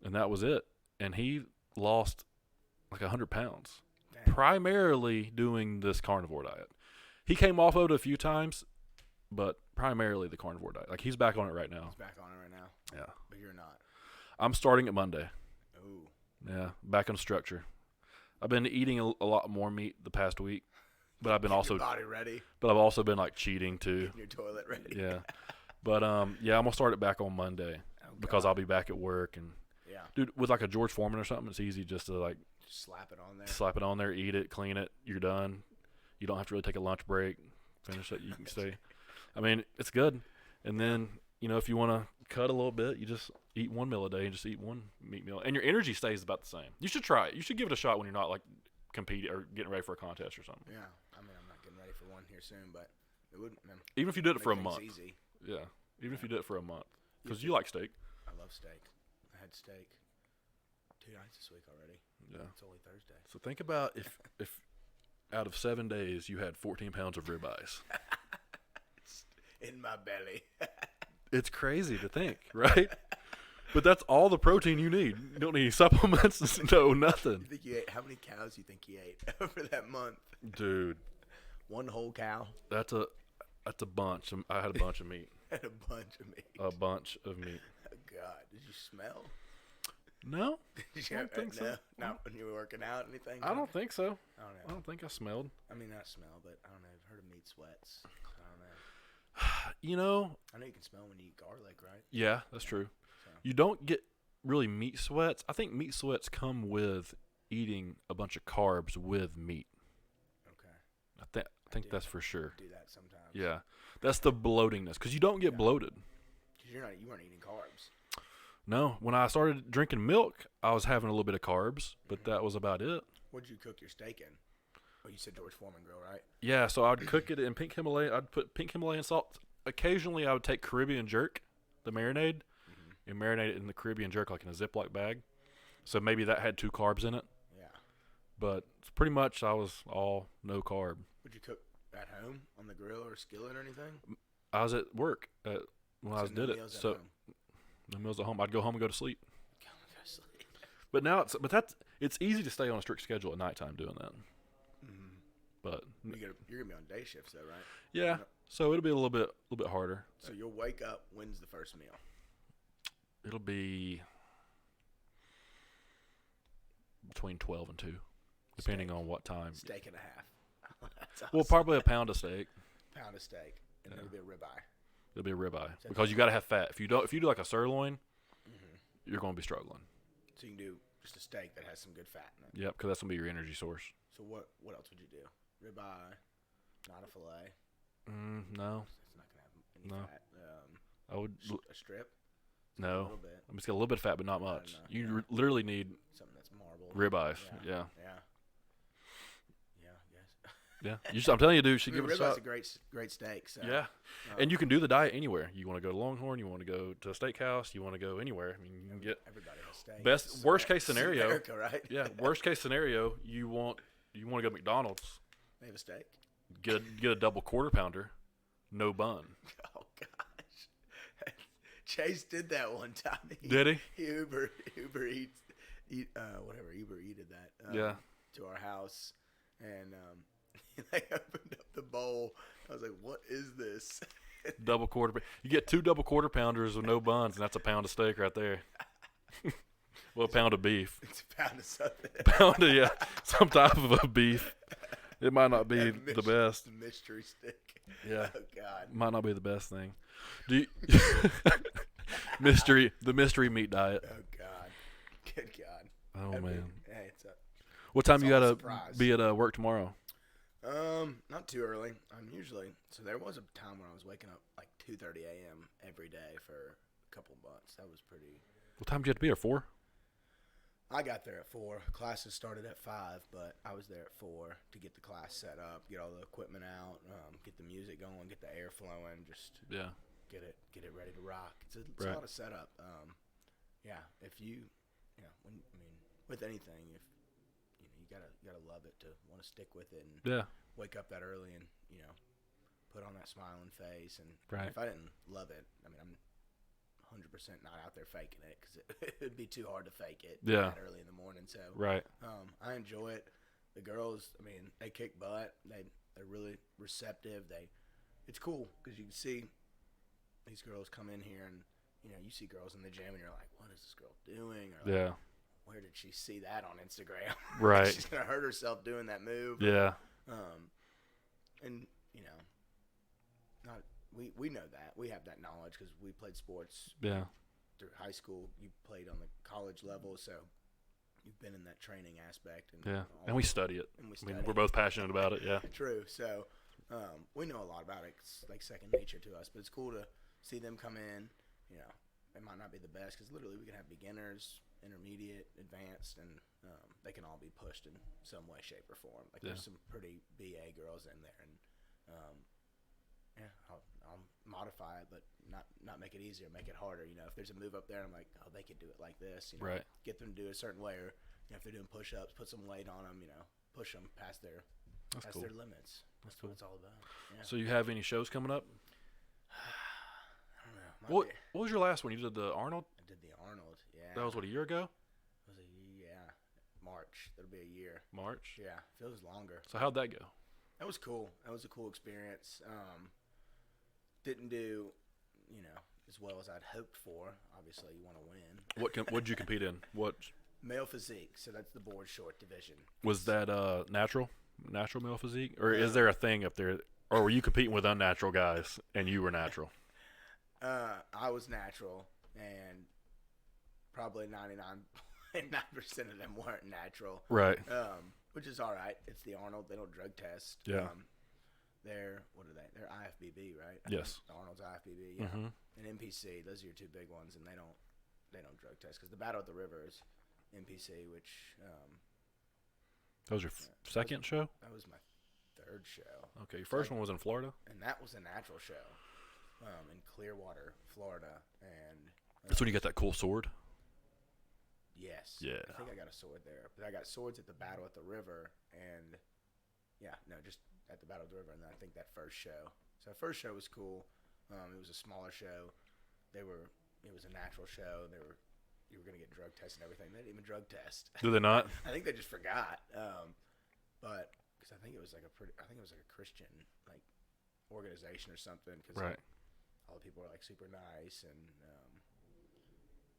and that was it. And he lost like 100 pounds, primarily doing this carnivore diet. He came off of it a few times, but primarily the carnivore diet. Like, he's back on it right now. He's back on it right now. Yeah. But you're not. I'm starting it Monday. Ooh. Yeah, back on structure. I've been eating a lot more meat the past week, but I've been your body ready. But I've also been like cheating too. Getting your toilet ready. Yeah. But I'm gonna start it back on Monday because I'll be back at work, and dude, with like a George Foreman or something, it's easy just to like just slap it on there, eat it, clean it, you're done. You don't have to really take a lunch break, finish it, you can stay. I mean, it's good. And then, if you want to cut a little bit, you just eat 1 meal a day and just eat 1 meat meal, and your energy stays about the same. You should try it. You should give it a shot when you're not like competing or getting ready for a contest or something. Yeah, I mean, I'm not getting ready for one here soon, but it would, man. Even if you did it for a month. Easy. Yeah, even if you did it for a month, because you like steak. I love steak. I had steak 2 nights this week already. Yeah, it's only Thursday. So think about if out of 7 days you had 14 pounds of ribeyes in my belly. It's crazy to think, right? But that's all the protein you need. You don't need any supplements. No, nothing. You think you ate? How many cows do you think you ate over that month? Dude, 1 whole cow. That's a bunch. I had a bunch of meat. Had a bunch of meat. A bunch of meat. Oh God! Did you smell? No, I don't think so. Not when you were working out, anything. I don't think so. I don't know. I don't think I smelled. I mean, not smell, but I don't know. I've heard of meat sweats. I don't know. I know you can smell when you eat garlic, right? Yeah, that's true. So. You don't get really meat sweats. I think meat sweats come with eating a bunch of carbs with meat. Okay. I think that's for sure. Do that sometimes. Yeah, that's the bloatingness, because you don't get bloated. Because you weren't eating carbs. No, when I started drinking milk, I was having a little bit of carbs, but that was about it. What did you cook your steak in? Well, you said George Foreman grill, right? Yeah, so I'd cook it in pink Himalayan. I'd put pink Himalayan salt. Occasionally, I would take Caribbean jerk, the marinade, and marinate it in the Caribbean jerk like in a Ziploc bag. So maybe that had 2 carbs in it. Yeah. But pretty much I was all no carb. Would you cook at home on the grill or skillet or anything? I was at work when I did it. So no meals at home. I'd go home and go to sleep. But now it's easy to stay on a strict schedule at nighttime doing that. But you're gonna be on day shifts though, right? Yeah, So it'll be a little bit harder. So you'll wake up. When's the first meal? It'll be between 12 and 2, depending on what time. Steak and a half. That's awesome. Well, probably a pound of steak. Pound of steak, and it'll be a ribeye. It'll be a ribeye because you got to have fat. If you do like a sirloin, you're going to be struggling. So you can do just a steak that has some good fat in it. Yep, because that's going to be your energy source. So what else would you do? Ribeye, not a fillet. No. It's not gonna have any fat. I would a strip. No. A little bit. I'm just got a little bit of fat, but not much. You literally need something that's marbled. Ribeyes. Yeah. Yeah. Yeah. I'm telling you, dude, should give it a shot. Ribeye's a great steak. So, yeah. And you can do the diet anywhere. You want to go to Longhorn, you want to go to a steakhouse, you want to go anywhere. I mean, you can get everybody has steak. Worst case scenario. America, right? Yeah. Worst case scenario, you want to go to McDonald's. They have a steak. Get a double quarter pounder, no bun. Oh gosh, Chase did that one time. Did he? Uber Eats, Uber Eated that. To our house, and they opened up the bowl. I was like, "What is this?" Double quarter. You get 2 double quarter pounders with no buns, and that's a pound of steak right there. Well, a pound of beef. It's a pound of something. Pound of some type of a beef. It might not be the best. Mystery stick. Yeah. Oh God. Might not be the best thing. Do you the mystery meat diet. Oh God. Good God. Oh man. Hey, what time you gotta be at work tomorrow? Not too early. I'm usually there was a time when I was waking up like 2:30 a.m. every day for a couple months. That was pretty. What time did you have to be there? 4? I got there at 4. Classes started at 5, but I was there at 4 to get the class set up, get all the equipment out, get the music going, get the air flowing, just get it ready to rock. It's a lot of setup. With anything, if you gotta love it to want to stick with it and wake up that early and put on that smiling face. And if I didn't love it, I mean, I'm 100% not out there faking it because it'd be too hard to fake it that early in the morning. So I enjoy it. The girls, I mean, they kick butt. They're really receptive. It's cool because you can see these girls come in here and you see girls in the gym and you're like, what is this girl doing? Or like, where did she see that on Instagram? Right. She's gonna hurt herself doing that move. Yeah. And not. We know that. We have that knowledge because we played sports through high school. You played on the college level, so you've been in that training aspect. And we study it. We're both passionate about it, True. So we know a lot about it. It's like second nature to us, but it's cool to see them come in. It might not be the best because literally we can have beginners, intermediate, advanced, and they can all be pushed in some way, shape, or form. Like there's some pretty BA girls in there, and I'll modify it, but not make it easier, make it harder. If there's a move up there, I'm like, oh, they could do it like this. Get them to do it a certain way, or if they're doing push-ups, put some weight on them. Push them past their their limits. That's what it's all about. Yeah. So you have any shows coming up? I don't know. What was your last one? You did the Arnold? I did the Arnold. Yeah. That was a year ago. It was March. That'll be a year. March. Yeah, feels longer. So how'd that go? That was cool. That was a cool experience. Didn't do, as well as I'd hoped for. Obviously, you want to win. What did you compete in? What? Male physique. So that's the board short division. Was that natural male physique, or is there a thing up there, or were you competing with unnatural guys and you were natural? I was natural, and probably 99.9% of them weren't natural. Right. Which is all right. It's the Arnold. They don't drug test. Yeah. They're They're IFBB, right? Yes. The Arnold's IFBB, yeah. And NPC. Those are your two big ones, and they don't drug test because the Battle at the River is NPC, which. That was your second show? That was my third show. Okay, your first one was in Florida, and that was a natural show, in Clearwater, Florida, and. That's when you got that cool sword. Yes. Yeah. I think I got a sword there, but I got swords at the Battle at the River, and just at the Battle of the River, and then I think that first show. So the first show was cool. It was a smaller show. It was a natural show. You were gonna get drug tests and everything. They didn't even drug test. Do they not? I think they just forgot. But because I think it was like a Christian organization or something. Cause right. All the people are like super nice, and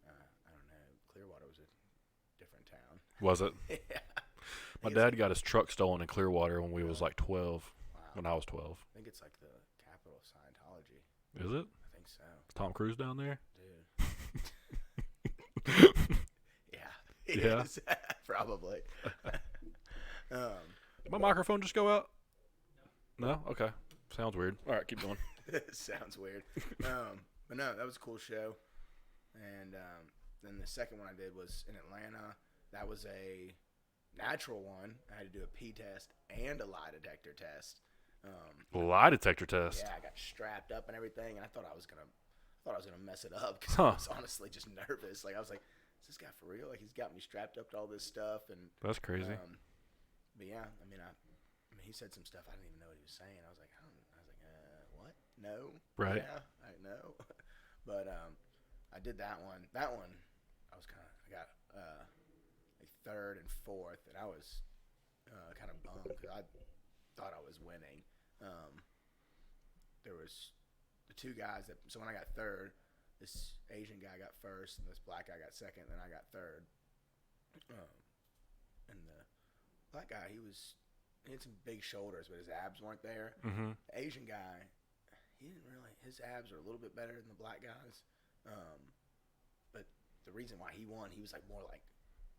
I don't know. Clearwater was a different town. Was it? Yeah. My dad got his truck stolen in Clearwater when we was like 12. Wow. When I was 12. I think it's like the capital of Scientology. Is it? I think so. Is Tom Cruise down there? Dude. Yeah. Probably. Did my microphone just go out? No? Okay. Sounds weird. All right, keep going. Sounds weird. But no, that was a cool show. And then the second one I did was in Atlanta. That was a natural one. I had to do a pee test and a lie detector test. Lie detector test. Yeah, I got strapped up and everything, and I thought I was gonna mess it up because I was honestly just nervous. Like I was like, "Is this guy for real? Like he's got me strapped up to all this stuff." And that's crazy. But yeah, I mean, he said some stuff I didn't even know what he was saying. I was like, what? No. Right. Yeah, I know. But I did that one. That one, I got like third and fourth, and I was kind of bummed because I thought I was winning. There was the two guys so when I got third, this Asian guy got first, and this black guy got second, and then I got third. And the black guy, he had some big shoulders, but his abs weren't there. Mm-hmm. The Asian guy, his abs are a little bit better than the black guys. But the reason why he won, he was like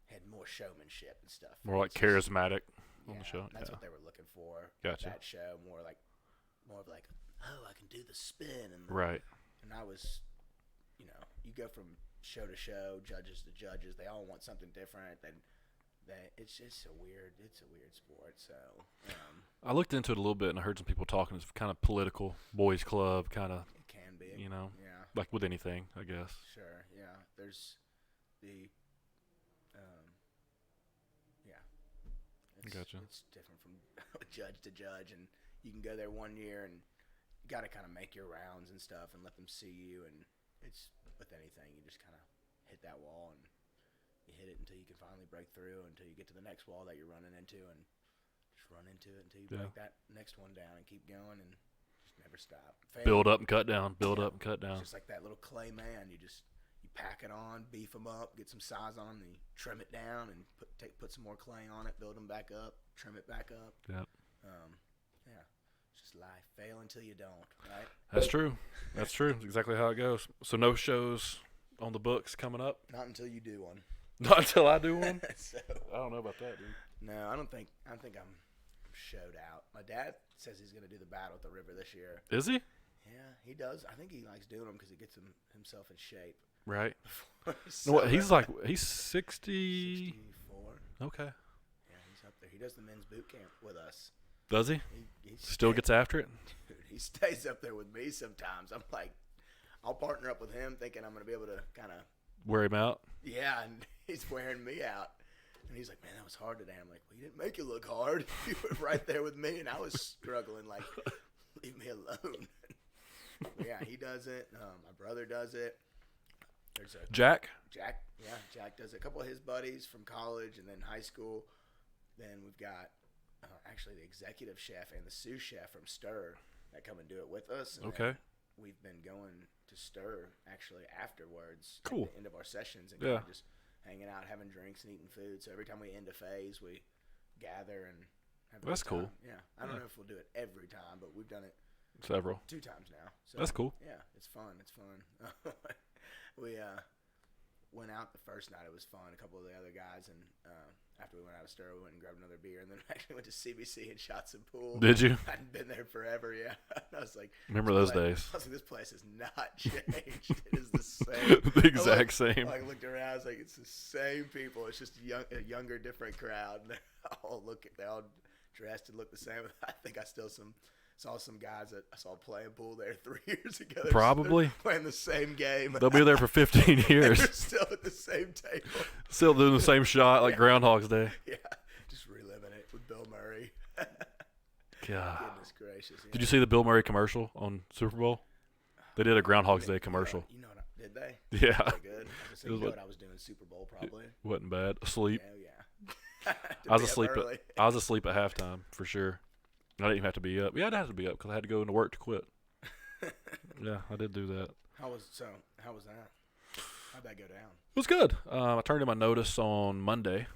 had more showmanship and stuff. More like charismatic on the show. That's what they were looking for. Gotcha. That show, more of like, oh, I can do the spin. Right. And I was, you go from show to show, judges to judges. They all want something different. It's just a weird sport. So I looked into it a little bit, and I heard some people talking. It's kind of political, boys' club, kind of. It can be. Yeah. Like with anything, I guess. Sure. Yeah. There's the. Gotcha. It's different from judge to judge, and you can go there 1 year and you got to kind of make your rounds and stuff and let them see you. And it's with anything, you just kind of hit that wall and you hit it until you can finally break through, until you get to the next wall that you're running into, and just run into it until you break that next one down and keep going and just never stop. Build up and cut down. Build up and cut down. It's just like that little clay man. You pack it on, beef them up, get some size on, and you trim it down and put some more clay on it, build them back up, trim it back up. Yep. Yeah. It's just life. Fail until you don't, right? That's true. That's true. That's exactly how it goes. So no shows on the books coming up? Not until you do one. Not until I do one? So, I don't know about that, dude. No, I don't think I'm showed out. My dad says he's going to do the battle at the river this year. Is he? Yeah, he does. I think he likes doing them because it gets himself in shape. Right. So, what, he's 60. 64. Okay. Yeah, he's up there. He does the men's boot camp with us. Does he? He still gets after it? Dude, he stays up there with me sometimes. I'm like, I'll partner up with him thinking I'm going to be able to kind of wear him out? Yeah, and he's wearing me out. And he's like, man, that was hard today. I'm like, well, you didn't make it look hard. You were right there with me, and I was struggling, like, leave me alone. Yeah, he does it. My brother does it. There's Jack, yeah, Jack does it. A couple of his buddies from college and then high school. Then we've got actually the executive chef and the sous chef from Stir that come and do it with us. And okay. We've been going to Stir actually afterwards. Cool. At the end of our sessions and yeah. Just hanging out, having drinks and eating food. So every time we end a phase, we gather and have a That's good time. cool. Yeah. I don't know if we'll do it every time, but we've done it several 2 times now. So that's cool. Yeah, it's fun. We went out the first night. It was fun. A couple of the other guys, and after we went out of Stir, we went and grabbed another beer, and then actually went to CBC and shot some pool. Did you? I hadn't been there forever. Yeah, I was like, remember those days? I was like, this place has not changed. It is the same. The exact same. I looked around. I was like, it's the same people. It's just a younger, different crowd. And they all dressed and look the same. I think I still saw some guys that I saw playing pool there 3 years ago. They're probably playing the same game. They'll be there for 15 years. They're still at the same table. Still doing the same shot like Groundhog's Day. Yeah, just reliving it with Bill Murray. God. Goodness gracious. Yeah. Did you see the Bill Murray commercial on Super Bowl? They did a Groundhog's Day commercial. You know what? Did they? Yeah. Was good? I was what I was doing Super Bowl probably. It wasn't bad. Asleep. Yeah. I was asleep. I was asleep at halftime for sure. I didn't even have to be up. Yeah, I had to be up because I had to go into work to quit. Yeah, I did do that. How was that? How'd that go down? It was good. I turned in my notice on Monday.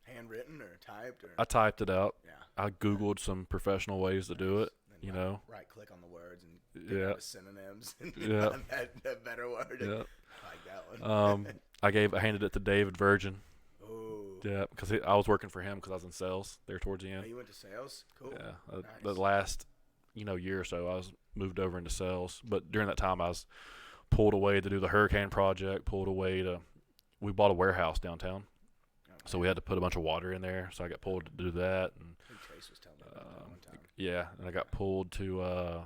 Handwritten or typed? Or? I typed it out. Yeah. I Googled some professional ways to do it. You know, right click on the words and get the synonyms and find that better word. Yeah, I like that one. I handed it to David Virgin. Oh. Yeah, because I was working for him because I was in sales there towards the end. Oh, you went to sales? Cool. Yeah, Nice. the last year or so I was moved over into sales, but during that time I was pulled away to do the hurricane project. We bought a warehouse downtown. So we had to put a bunch of water in there. So I got pulled to do that. And I think Trace was telling me about that one time. Yeah, and I got pulled to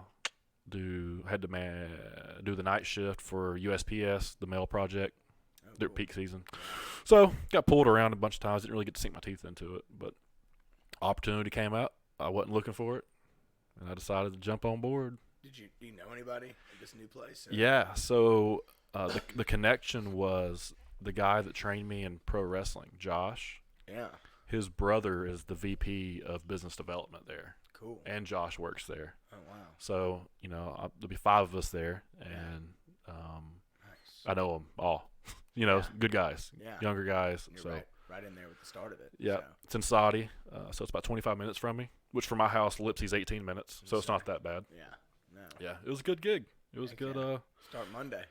do the night shift for USPS, the mail project, their peak season. So got pulled around a bunch of times. Didn't really get to sink my teeth into it, but opportunity came out. I wasn't looking for it, and I decided to jump on board. Do you know anybody at this new place? Or? Yeah, so the connection was the guy that trained me in pro wrestling, Josh. Yeah. His brother is the VP of business development there. Cool. And Josh works there. Oh, wow. So, there'll be 5 of us there, and nice. I know them all. Good guys, younger guys. You're so right in there with the start of it. Yeah, so. It's in Saudi, so it's about 25 minutes from me, which from my house, Lipsy's 18 minutes, so it's not that bad. Yeah. No. Yeah, it was a good gig. It was good. Start Monday.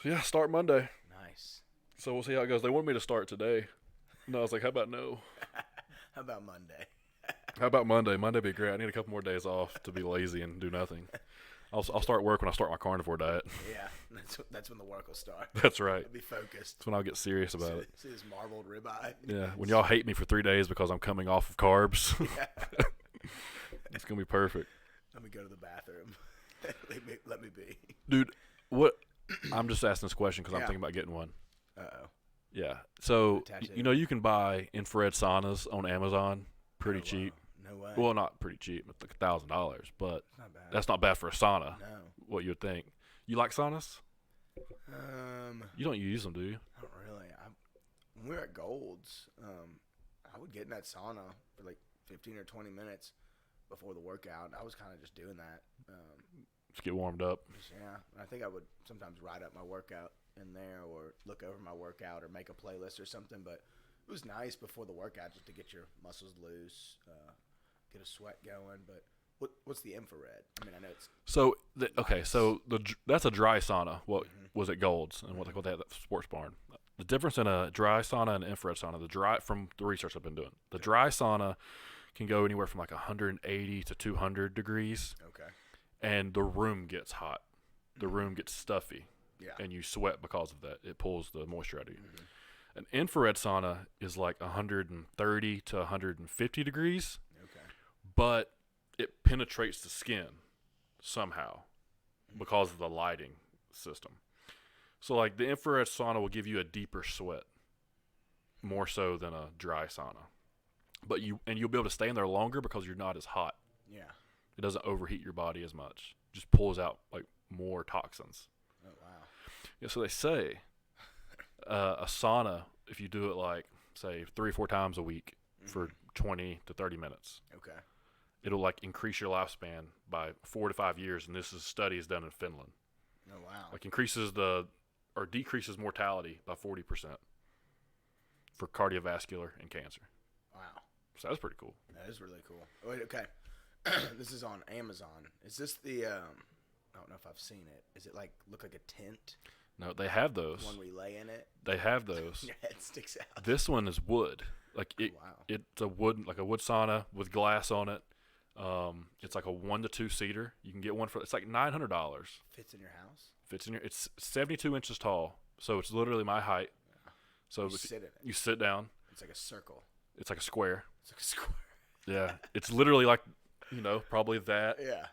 Yeah, start Monday. Nice. So we'll see how it goes. They want me to start today. No, I was like, how about no? How about Monday? How about Monday? Monday be great. I need a couple more days off to be lazy and do nothing. I'll start work when I start my carnivore diet. Yeah, that's when the work will start. That's right. I'll be focused. That's when I'll get serious about it. See this marbled ribeye? Yeah, when y'all hate me for 3 days because I'm coming off of carbs. Yeah. It's going to be perfect. Let me go to the bathroom. let me be. Dude, I'm just asking this question because I'm thinking about getting one. Uh-oh. Yeah. So, you can buy infrared saunas on Amazon pretty cheap. No way. Well, not pretty cheap. It's like $1,000, but not bad. that's not bad for a sauna. No. What you would think. You like saunas? You don't use them, do you? Not really. When we were at Gold's, I would get in that sauna for like 15 or 20 minutes before the workout. I was kind of just doing that. Just get warmed up. Yeah. I think I would sometimes write up my workout in there or look over my workout or make a playlist or something. But it was nice before the workout just to get your muscles loose, get a sweat going. But what's the infrared? I mean, I know it's so that's a dry sauna. What was at Gold's and what they had at the Sports Barn. The difference in a dry sauna and an infrared sauna, from the research I've been doing, the dry sauna can go anywhere from like 180 to 200 degrees. Okay. And the room gets hot. The room gets stuffy. Yeah. And you sweat because of that. It pulls the moisture out of you. An infrared sauna is like 130 to 150 degrees. Okay. But it penetrates the skin somehow because of the lighting system. So like the infrared sauna will give you a deeper sweat, more so than a dry sauna. But you'll be able to stay in there longer because you're not as hot. Yeah. It doesn't overheat your body as much. Just pulls out like more toxins. Oh wow. Yeah, so they say a sauna, if you do it like say 3 or 4 times a week for 20 to 30 minutes. Okay. It'll like increase your lifespan by 4 to 5 years, and this is studies done in Finland. Oh wow. Like decreases mortality by 40% for cardiovascular and cancer. Wow. So that's pretty cool. That is really cool. Wait, okay. This is on Amazon. Is this the I don't know if I've seen it. Is it look like a tent? No, they have those. One where you lay in it? They have those. Your head sticks out. This one is wood. Like it's a wood sauna with glass on it. It's like a 1 to 2 seater. You can get one it's like $900. Fits in your house? It's 72 inches tall, so it's literally my height. Yeah. So you sit down. It's like a circle. It's like a square. It's like a square. Yeah, it's literally like probably that. Yeah.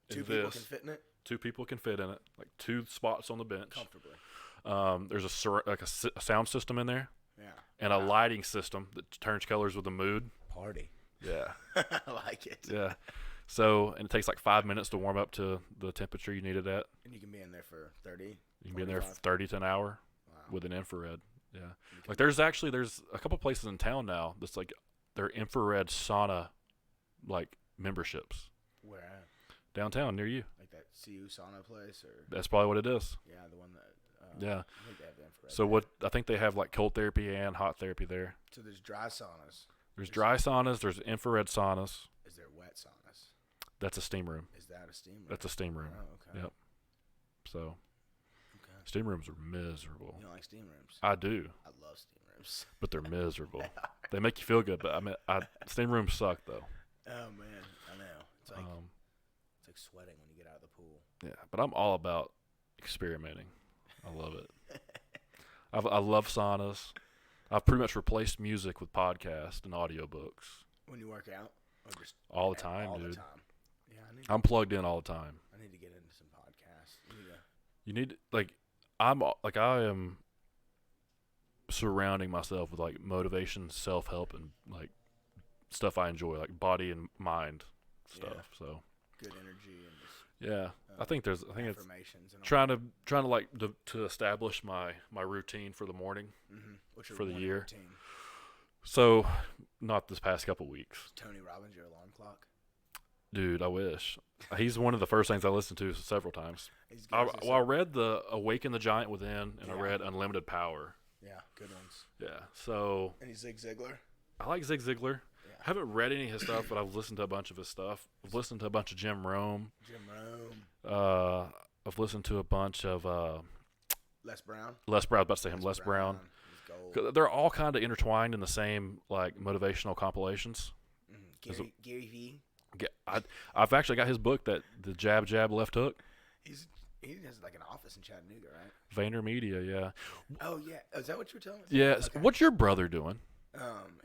2 people can fit in it. 2 people can fit in it, like 2 spots on the bench. Comfortably. There's a sound system in there. Yeah. And a lighting system that turns colors with the mood. Party. Yeah. I like it. Yeah. So, and it takes like 5 minutes to warm up to the temperature you need it at. And you can be in there for 30. You can be in there for 30 to an hour with an infrared. Yeah. Like there's a couple places in town now that's like their infrared sauna like memberships. Where at? Downtown near you. Like that CU sauna place, or? That's probably what it is. Yeah, the one that. Yeah. I think they have the infrared So there. what? I think they have like cold therapy and hot therapy there. So there's dry saunas. There's dry saunas. There's infrared saunas. Is there wet saunas? That's a steam room. Is that a steam room? That's a steam room. Oh, okay. Yep. So Okay. steam rooms are miserable. You don't like steam rooms? I do, I love steam rooms. but they're miserable. They make you feel good, but steam rooms suck though. Oh man, I know. It's like sweating when you get out of the pool. Yeah, but I'm all about experimenting. I love it. I love saunas. I've pretty much replaced music with podcasts and audiobooks When you work out, or just all the time, all dude. the time. Yeah, I'm plugged in all the time. I need to get into some podcasts. I am surrounding myself with like motivation, self-help, and like stuff I enjoy, like body and mind stuff. So good energy and just yeah, I think it's affirmations and all. trying to like to establish my routine for the morning What's your for the morning year. routine? So not this past couple weeks, Tony Robbins, your alarm clock. dude. I wish he's one of the first things I listened to several times. I read the Awaken the Giant Within, and I read Unlimited Power. Yeah, good ones. Yeah, so Any Zig Ziglar? I like Zig Ziglar. Yeah. I haven't read any of his stuff, but I've listened to a bunch of his stuff. I've listened to a bunch of Jim Rome. I've listened to a bunch of Les Brown. I was about to say him. Les Brown. He's gold. 'Cause they're all kind of intertwined in the same like motivational compilations. Gary V. I've actually got his book, that the Jab Left Hook. He has like an office in Chattanooga, right? VaynerMedia, yeah. Oh yeah, is that what you were telling me? Yeah. Okay. What's your brother doing?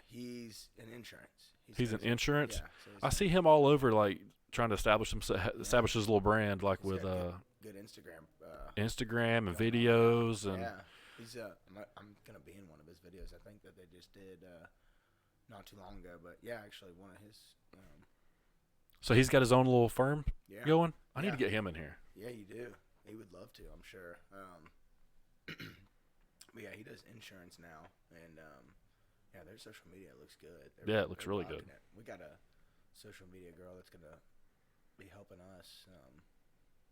He's in insurance. He's in insurance. Yeah, so I see him all over, like trying to establish his little brand, like he's with got good Instagram. Instagram and videos and. Yeah, he's I'm gonna be in one of his videos. I think that they just did not too long ago. But yeah, actually one of his. So he's got his own little firm going. I need to Yeah. get him in here. Yeah, you do. He would love to, I'm sure. But yeah, he does insurance now, and yeah, their social media looks good. Yeah, it looks really good. It. We got a social media girl that's gonna be helping us.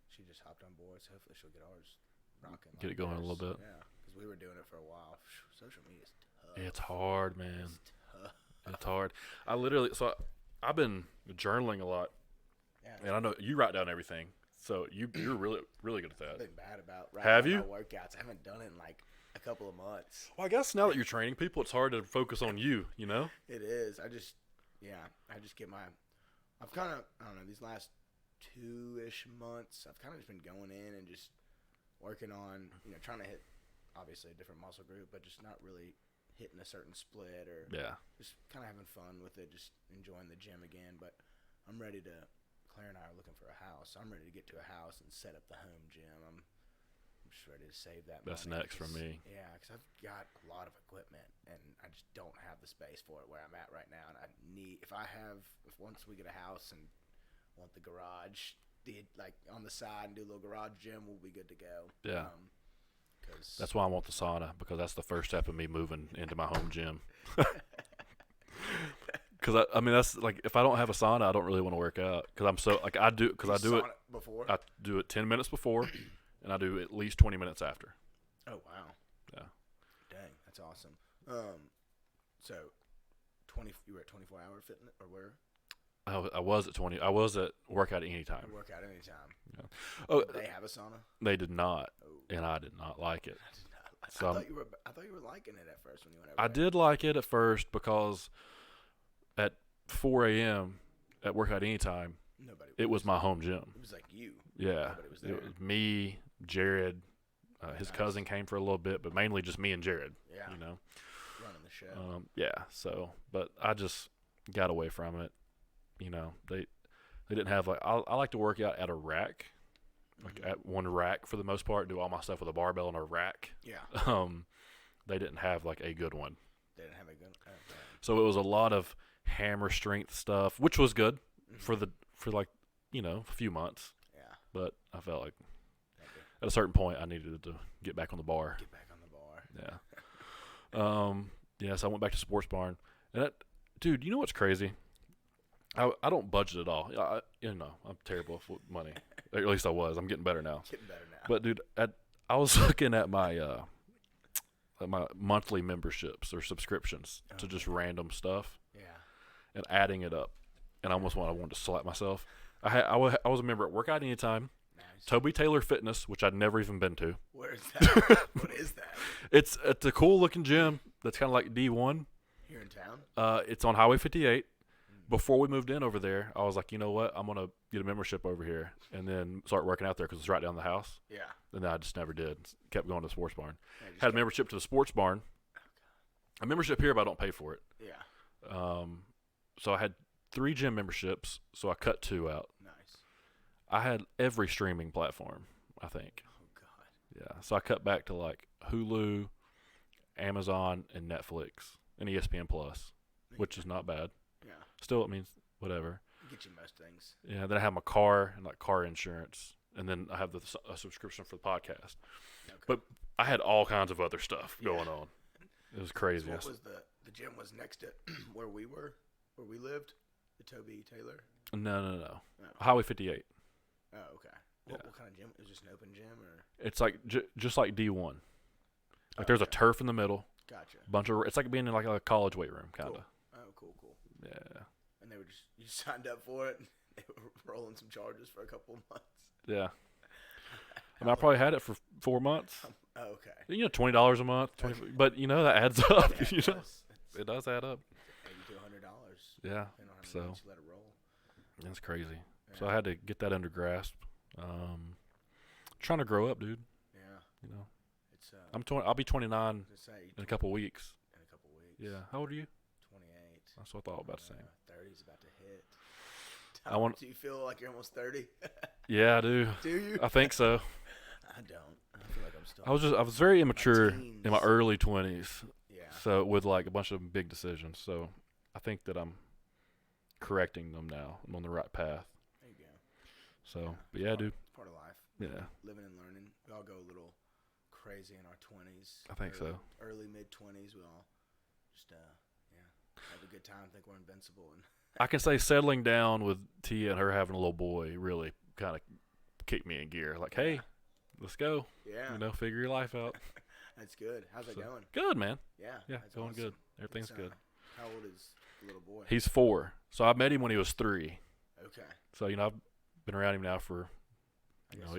She just hopped on board, so hopefully she'll get ours rocking. Get it going a little bit. Yeah, because we were doing it for a while. Social media's tough. It's hard, man. It's tough. It's hard. I've been journaling a lot, Yeah, and I know you write down everything. So you're really good at I've that. been bad about Have writing you? my workouts. I haven't done it in like a couple of months. Well, I guess now that you're training people, it's hard to focus on you. You know. It is. I just get my. I've kind of, I don't know, these last 2-ish months, I've kind of just been going in and just working on, trying to hit, obviously, a different muscle group, but just not really hitting a certain split or just kind of having fun with it, just enjoying the gym again. But I'm ready to. Claire and I are looking for a house. I'm ready to get to a house and set up the home gym. I'm just ready to save that money. That's next for me. Yeah, because I've got a lot of equipment, and I just don't have the space for it where I'm at right now. And I need, if once we get a house and want the garage, like on the side and do a little garage gym, we'll be good to go. Yeah. That's why I want the sauna, because that's the first step of me moving into my home gym. Because that's like, if I don't have a sauna, I don't really want to work out. Because I'm so like I do it before. I do it 10 minutes before, and I do at least 20 minutes after. Oh wow. Yeah. Dang, that's awesome. So, you were at 24-hour fitness or where? I was at 20. I was at Workout Anytime. Workout Anytime. Yeah. Oh, did they have a sauna? They did not, and I did not like it. I thought you were liking it at first when you went over I there. did like it at first because at 4 a.m. at Workout Anytime, it was my home gym. It was like you. Yeah. Nobody was there. It was me, Jared, his cousin came for a little bit, but mainly just me and Jared. Yeah. Running the show. Yeah. So, but I just got away from it. They didn't have like, I like to work out at a rack, like at one rack for the most part, do all my stuff with a barbell and a rack. Yeah. They didn't have like a good one. They didn't have a good one. Okay. So it was a lot of hammer strength stuff, which was good for like, a few months. Yeah. But I felt like at a certain point I needed to get back on the bar. Get back on the bar. Yeah. So I went back to Sports Barn. And dude, you know what's crazy? I don't budget at all. I'm terrible with money. At least I was. I'm getting better now. Getting better now. But dude, I was looking at my monthly memberships or subscriptions to just random stuff. Yeah. And adding it up, and I wanted to slap myself. I was a member at Workout Anytime, Nice. Toby Taylor Fitness, which I'd never even been to. Where is that? What is that? It's a cool looking gym that's kind of like D1. Here in town? It's on Highway 58. Before we moved in over there, I was like, you know what? I'm going to get a membership over here and then start working out there because it's right down the house. Yeah. And then I just never did. Kept going to the sports barn. Had a membership to the sports barn. A membership here, but I don't pay for it. Yeah. So I had 3 gym memberships, so I cut 2 out. Nice. I had every streaming platform, I think. Oh, God. Yeah. So I cut back to like Hulu, Amazon, and Netflix, and ESPN Plus, which is not bad. Yeah. Still, it means whatever. Get you most things. Yeah. Then I have my car and like car insurance, and then I have a subscription for the podcast. Okay. But I had all kinds of other stuff going on. It was crazy. So what was the gym was next to where we lived? The Toby Taylor? No. Oh. Highway 58. Oh, okay. What kind of gym? Is it just an open gym or? It's like just like D1. Like there's a turf in the middle. Gotcha. It's like being in like a college weight room, kind of. Cool. Oh, cool. Yeah. And they were you signed up for it. And they were rolling some charges for a couple of months. Yeah. I probably had it for 4 months. Oh, okay. $20 a month, but that adds up. Yeah, it does add up. $80 to $100. Yeah. So let it roll. That's crazy. Yeah. So I had to get that under grasp. Trying to grow up, dude. Yeah. It's I'll be 29 in a couple weeks. In a couple weeks. Yeah. How old are you? 28. That's what I thought about saying. 30's about to hit. Do you feel like you're almost 30? Yeah, I do. Do you? I think so. I don't. I feel like I'm still. I was very immature in my early 20s. Yeah. So with like a bunch of big decisions. So I think that I'm correcting them now. I'm on the right path. There you go. So, but yeah, dude. It's part of life. Yeah. Living and learning. We all go a little crazy in our 20s. I think so. Early mid 20s, we all just have a good time. Think we're invincible. And I can say settling down with Tia and her having a little boy really kind of kicked me in gear. Like, hey, let's go. Yeah. Figure your life out. That's good. How's that going? Good, man. Yeah. Yeah, going awesome. good. Everything's good. How old is the little boy? He's 4. So I met him when he was 3. Okay. So, I've been around him now for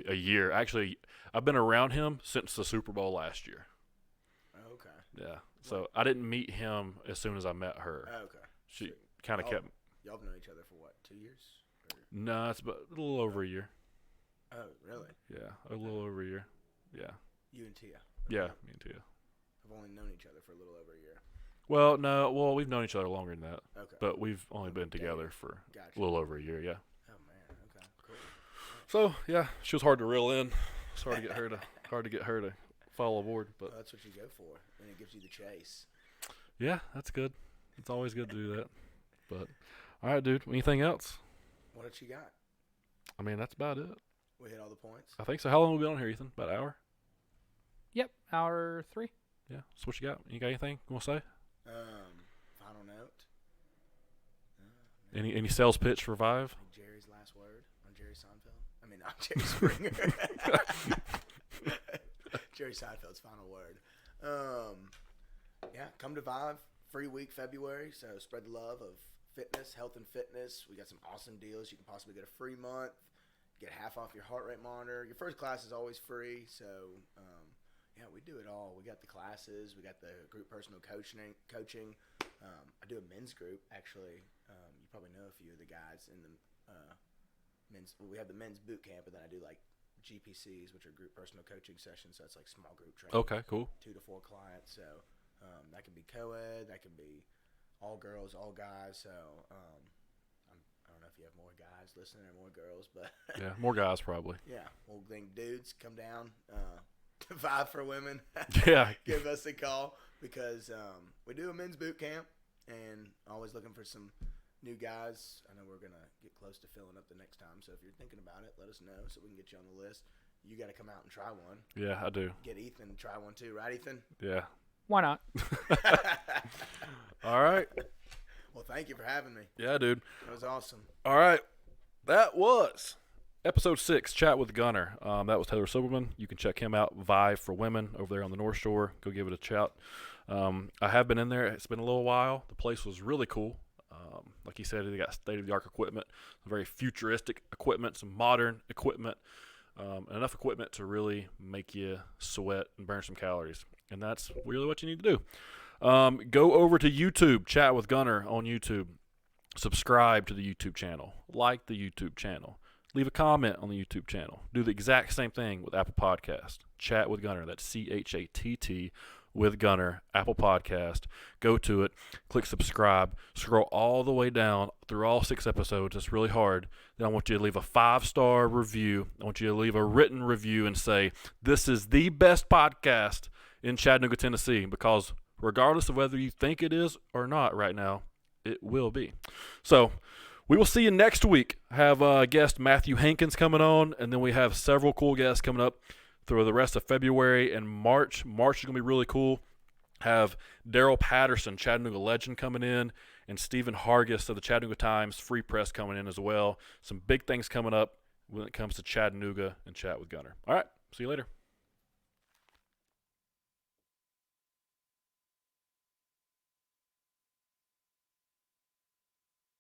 a year. Actually, I've been around him since the Super Bowl last year. Okay. Yeah. So I didn't meet him as soon as I met her. Okay. She kind of kept. Y'all have known each other for what, 2 years? No, it's about a little over a year. Oh, really? Yeah, a little over a year. Yeah. You and Tia? Yeah, me and Tia. Have only known each other for a little over a year. Well, no. Well, we've known each other longer than that. Okay. But we've only been together for a little over a year, yeah. Oh, man. Okay, cool. So, yeah, she was hard to reel in. It's hard to get her to follow aboard. But that's what you go for, and it gives you the chase. Yeah, that's good. It's always good to do that. But, all right, dude. Anything else? What else you got? I mean, that's about it. We hit all the points? I think so. How long have we been on here, Ethan? About an hour? Yep, hour 3. Yeah. So what you got? You got anything you want to say? Final note. Any sales pitch for Vive? Jerry's last word on Jerry Seinfeld. I mean, not Jerry Springer. Jerry Seinfeld's final word. Yeah, come to Vive. Free week February. So spread the love of fitness, health and fitness. We got some awesome deals. You can possibly get a free month, get half off your heart rate monitor. Your first class is always free. So, yeah, we do it all. We got the classes. We got the group personal coaching. I do a men's group, actually. You probably know a few of the guys in the men's. Well, we have the men's boot camp, and then I do like GPCs, which are group personal coaching sessions. So it's like small group training. Okay, cool. 2 to 4 clients. So that can be co-ed. That can be all girls, all guys. So I don't know if you have more guys listening or more girls, but yeah, more guys probably. Yeah, well, then dudes come down to Vive for women. Yeah, give us a call because we do a men's boot camp and always looking for some new guys. I know we're gonna get close to filling up the next time, so if you're thinking about it, let us know so we can get you on the list. You got to come out and try one. Yeah, I do. Get Ethan to try one too, right, Ethan? Yeah. Why not? All right. Well, thank Thank you for having me. Yeah, dude. That was awesome. All right. That was episode 6, Chat with Gunner. That was Taylor Silberman. You can check him out, Vive for Women, over there on the North Shore. Go give it a shout. I have been in there. It's been a little while. The place was really cool. Like he said, they got state-of-the-art equipment, very futuristic equipment, some modern equipment, enough equipment to really make you sweat and burn some calories. And that's really what you need to do. Go over to YouTube, Chat with Gunner on YouTube. Subscribe to the YouTube channel. Like the YouTube channel. Leave a comment on the YouTube channel. Do the exact same thing with Apple Podcast. Chat with Gunner. That's CHATT with Gunner, Apple Podcast. Go to it. Click subscribe. Scroll all the way down through all 6 episodes. It's really hard. Then I want you to leave a 5-star review. I want you to leave a written review and say, this is the best podcast in Chattanooga, Tennessee, because regardless of whether you think it is or not right now, it will be. So we will see you next week. I have guest Matthew Hankins coming on, and then we have several cool guests coming up through the rest of February and March. March is going to be really cool. Have Daryl Patterson, Chattanooga legend, coming in, and Stephen Hargis of the Chattanooga Times Free Press coming in as well. Some big things coming up when it comes to Chattanooga and Chat with Gunner. All right, see you later.